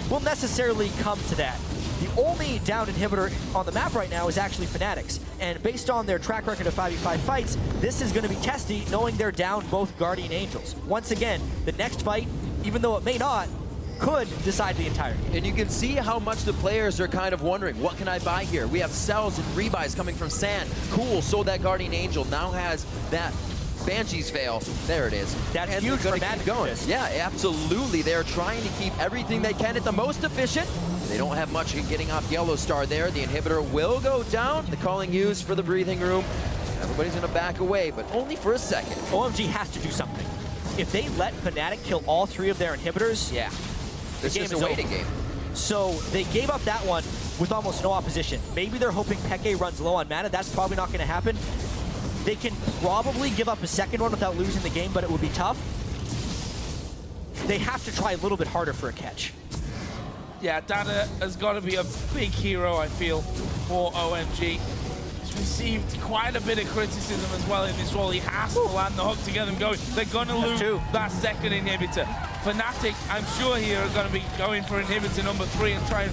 will necessarily come to that. The only down inhibitor on the map right now is actually Fnatic's. And based on their track record of 5v5 fights, this is going to be testy, knowing they're down both Guardian Angels. Once again, the next fight, even though it may not, could decide the entire game. And you can see how much the players are kind of wondering, what can I buy here? We have sells and rebuys coming from Sand. Cool, sold that Guardian Angel, now has that Banshee's Veil. There it is. That's and huge they're for gonna keep Fnatic going. this. Yeah, absolutely. They're trying to keep everything they can at the most efficient. They don't have much getting off Yellow Star there. The inhibitor will go down. The calling used for the breathing room. Everybody's gonna back away, but only for a second. OMG has to do something. If they let Fnatic kill all three of their inhibitors, Yeah. This game is a is waiting over. game. So they gave up that one with almost no opposition. Maybe they're hoping Peke runs low on mana. That's probably not going to happen. They can probably give up a second one without losing the game, but it would be tough. They have to try a little bit harder for a catch. Yeah, Dada has got to be a big hero, I feel, for OMG. He's received quite a bit of criticism as well in this role. He has to land the hook to get them going. They're going to lose that second inhibitor. Fnatic, I'm sure here, are going to be going for inhibitor number 3 and try and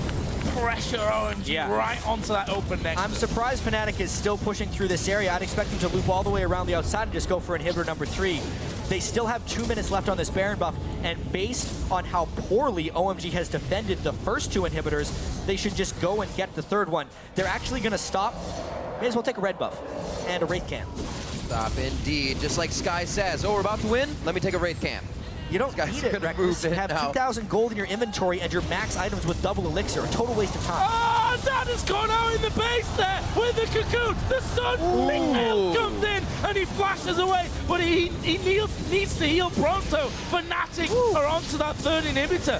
pressure OMG right onto that open next. I'm surprised Fnatic is still pushing through this area. I'd expect them to loop all the way around the outside and just go for inhibitor number 3. They still have 2 minutes left on this Baron buff, and based on how poorly OMG has defended the first 2 inhibitors, they should just go and get the third one. They're actually going to stop. May as well take a red buff and a Wraith Cam. Stop indeed. Just like Sky says, oh, we're about to win? Let me take a Wraith Cam. You don't need it, Reckless. You have 2,000 gold in your inventory and your max items with double elixir. A total waste of time. Oh, Dada's gone out in the base there with the cocoon. The stun. Big Nail comes in and he flashes away, but he needs to heal pronto. Fnatic are onto that third inhibitor.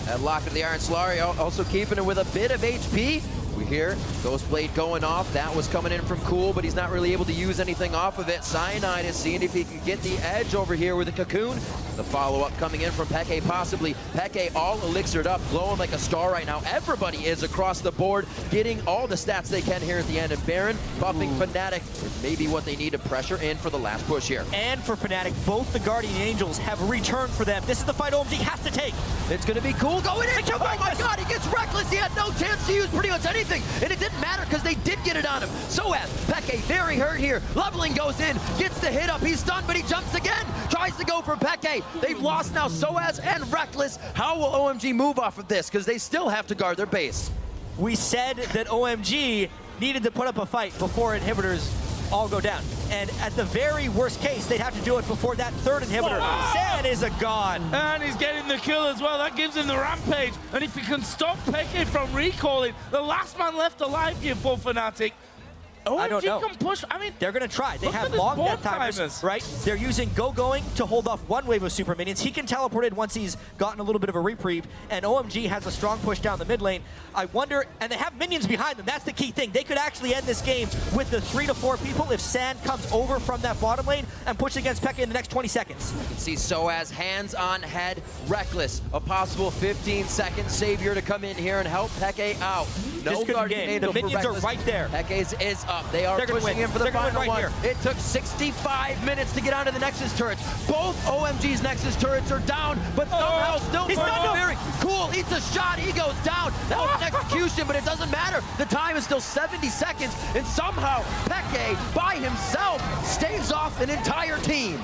That lock of the Iron Solari also keeping it with a bit of HP. We hear Ghostblade going off. That was coming in from Cool, but he's not really able to use anything off of it. Cyanide is seeing if he can get the edge over here with the Cocoon. The follow-up coming in from Peke, possibly. Peke all elixired up, glowing like a star right now. Everybody is across the board, getting all the stats they can here at the end. And Baron buffing Fnatic is maybe what they need to pressure in for the last push here. And for Fnatic, both the Guardian Angels have returned for them. This is the fight OMG has to take. It's going to be Cool going in. Oh my God, he gets Reckless. He had no chance to use pretty much anything. And it didn't matter because they did get it on him. Soaz, Peke, very hurt here. Leveling goes in, gets the hit up. He's stunned, but he jumps again. Tries to go for Peke. They've lost now Soaz and Reckless. How will OMG move off of this? Because they still have to guard their base. We said that OMG needed to put up a fight before inhibitors all go down. And at the very worst case, they'd have to do it before that third inhibitor. San is a god. And he's getting the kill as well. That gives him the rampage. And if he can stop Peke from recalling, the last man left alive here for Fnatic. I don't know. Can push. I mean, they're going to try. They look have at this long board death timers, timers. right? They're using going to hold off one wave of super minions. He can teleport in once he's gotten a little bit of a reprieve, and OMG has a strong push down the mid lane. I wonder, and they have minions behind them. That's the key thing. They could actually end this game with the 3 to 4 people if Sand comes over from that bottom lane and pushes against Pekka in the next 20 seconds. You can see Soaz hands on head, reckless. A possible 15-second savior to come in here and help Peke out. No Guardian Angel The minions for are reckless. right there. Peke's is up. They are pushing in for the final one. It took 65 minutes to get onto the Nexus turrets. Both OMG's Nexus turrets are down, but somehow still very cool. Eats a shot. He goes down. That was an execution, but it doesn't matter. The time is still 70 seconds, and somehow Peke, by himself, staves off an entire team.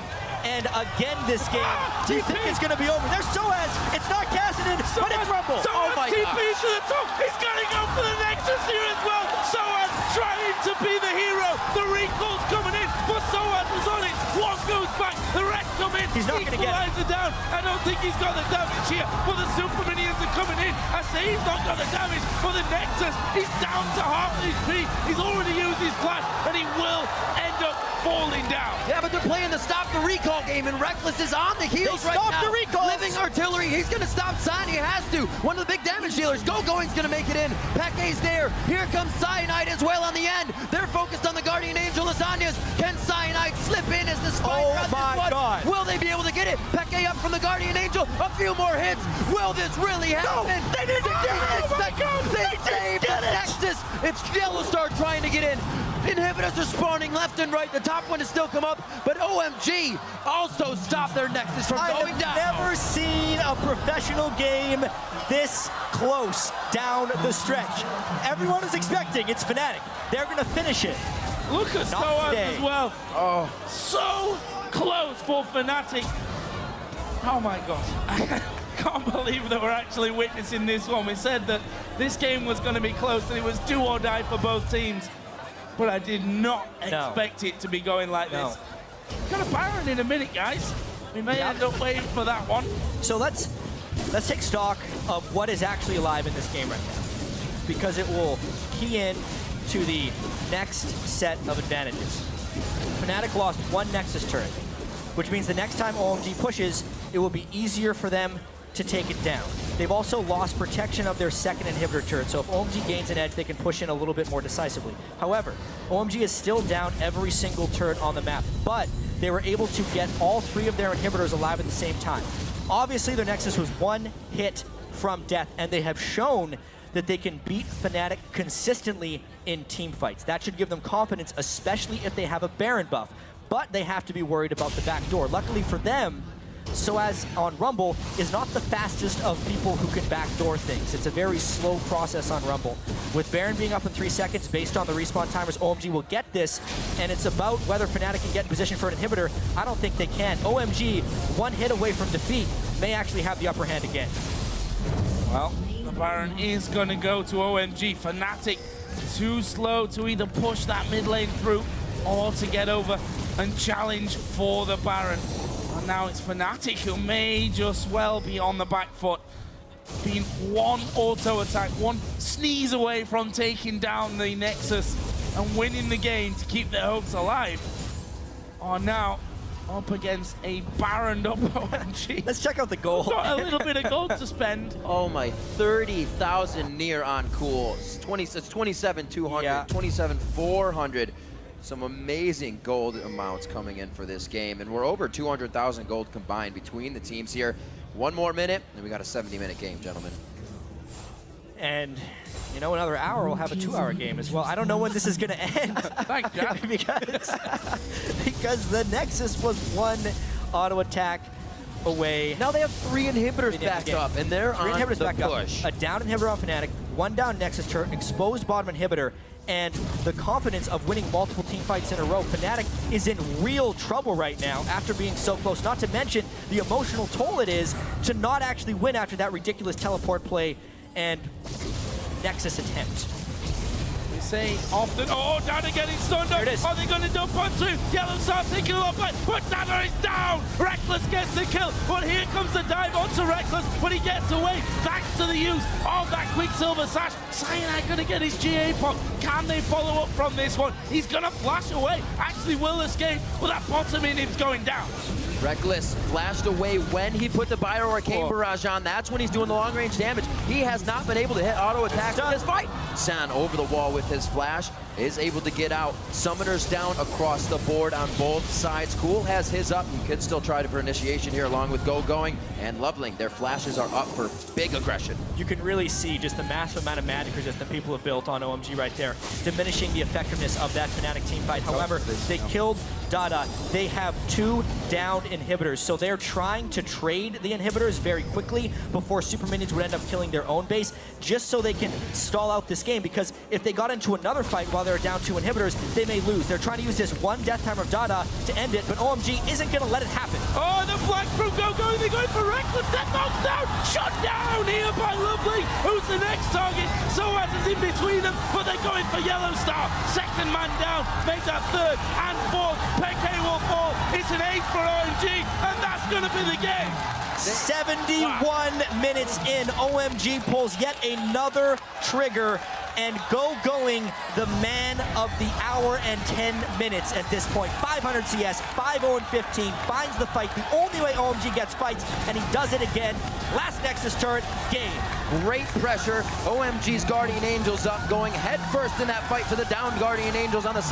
And again this game, do you think it's going to be over? There's Soaz. It's not Cassidy, but it's Rumble. Soaz TP to the top. He's going to go for the Nexus here as well. Soaz trying to be the hero. The recall's coming in, but Soaz is on it. One goes back, the rest come in. He's not going to get it. Down. I don't think he's got the damage here, but the super minions are coming in. I say he's not got the damage for the Nexus. He's down to half HP. He's already used his flash, and he will end up falling down. Yeah, but they're playing the stop the recall game, and Reckless is on the heels right now. The recalls. Living artillery, he's going to stop San. He has to. One of the big damage dealers, Going's going to make it in. Peke's there. Here comes Cyanide as well on the end. They're focused on the Guardian Angel Lasagnas. Can Cyanide slip in as the spider Oh my God. Will they be able to get it? Peke up from the Guardian Angel. A few more hits. Will this really happen? No, they didn't do it. Oh my God. They saved the Nexus. It's Yellowstar trying to get in. Inhibitors are spawning left and right. The top one has still come up, but OMG also stopped their Nexus from going down. I have never seen a professional game this close down the stretch. Everyone is expecting it's Fnatic. They're going to finish it. Look at Soaz as well. Oh, So close for Fnatic. Oh my gosh. I can't believe that we're actually witnessing this one. We said that this game was going to be close and it was do or die for both teams. But I did not expect it to be going like this. Got a Baron in a minute, guys. We may end up waiting for that one. So let's take stock of what is actually alive in this game right now, because it will key in to the next set of advantages. Fnatic lost one Nexus turret, which means the next time OMG pushes, it will be easier for them to take it down. They've also lost protection of their second inhibitor turret, so if OMG gains an edge, they can push in a little bit more decisively. However, OMG is still down every single turret on the map, but they were able to get all 3 of their inhibitors alive at the same time. Obviously, their Nexus was 1 hit from death, and they have shown that they can beat Fnatic consistently in team fights. That should give them confidence, especially if they have a Baron buff. But they have to be worried about the back door. Luckily for them, Soaz on Rumble is not the fastest of people who can backdoor things. It's a very slow process on Rumble. With Baron being up in 3 seconds, based on the respawn timers, OMG will get this, and it's about whether Fnatic can get in position for an inhibitor. I don't think they can. OMG, 1 hit away from defeat, may actually have the upper hand again. Well, the Baron is going to go to OMG. Fnatic too slow to either push that mid lane through or to get over and challenge for the Baron. And now it's Fnatic who may just well be on the back foot. Being 1 auto attack, 1 sneeze away from taking down the Nexus and winning the game to keep their hopes alive. Are now up against a Baron up OMG. Let's check out the goal. Got a little bit of gold to spend. oh my, 30,000 near on cool. It's 27,200, Yeah. 27,400. Some amazing gold amounts coming in for this game, and we're over 200,000 gold combined between the teams here. 1 more minute, and we got a 70-minute game, gentlemen. And, you know, another hour, we'll have a 2-hour game as well. I don't know when this is going to end. Thank God. because the Nexus was 1 auto attack away. Now they have 3 inhibitors backed up, and they're 3 on inhibitors the back push. up. A down inhibitor on Fnatic, 1 down Nexus turret, exposed bottom inhibitor, and the confidence of winning multiple team fights in a row. Fnatic is in real trouble right now after being so close, not to mention the emotional toll it is to not actually win after that ridiculous teleport play and Nexus attempt. We say often. Oh, Dada getting stunned up. There it is. Are they going to dump on two? Yellow starts taking a lot, but Dada is down. Reckless gets the kill, but here comes the dive onto Reckless, but he gets away thanks to the use of that Quicksilver Sash. Cyanide going to get his GA pop. Can they follow up from this one? He's going to flash away. Actually will escape, but that bottom inning's going down. Reckless flashed away when he put the Bio Arcane Barrage on. That's when he's doing the long-range damage. He has not been able to hit auto attacks in this fight. San over the wall with his flash, is able to get out. Summoners down across the board on both sides. Cool has his up. He could still try for initiation here along with Go going. And Loveling, their flashes are up for big aggression. You can really see just the massive amount of magic resistance people have built on OMG right there, diminishing the effectiveness of that Fnatic team fight. However, they killed Dada. They have 2 downed inhibitors, so they're trying to trade the inhibitors very quickly before super minions would end up killing their own base, just so they can stall out this game, because if they got into another fight while they're down 2 inhibitors, they may lose. They're trying to use this one death timer of Dada to end it, but OMG isn't going to let it happen. Oh, the flag from Go going. They're going for Reckless. That knocks down. Shot down here by Lovely. Who's the next target? Soaz is in between them, but they're going for Yellow Star. Second man down. Make that third and fourth. Peke will fall. It's an 8 for OMG, and that's going to be the game. 71 minutes in, OMG pulls yet another trigger, and Go going the man of the hour and 10 minutes at this point. 500 CS, 5-0-15, finds the fight. The only way OMG gets fights, and he does it again. Last Nexus turret, game. Great pressure. OMG's Guardian Angels up, going head first in that fight to the downed Guardian Angels on the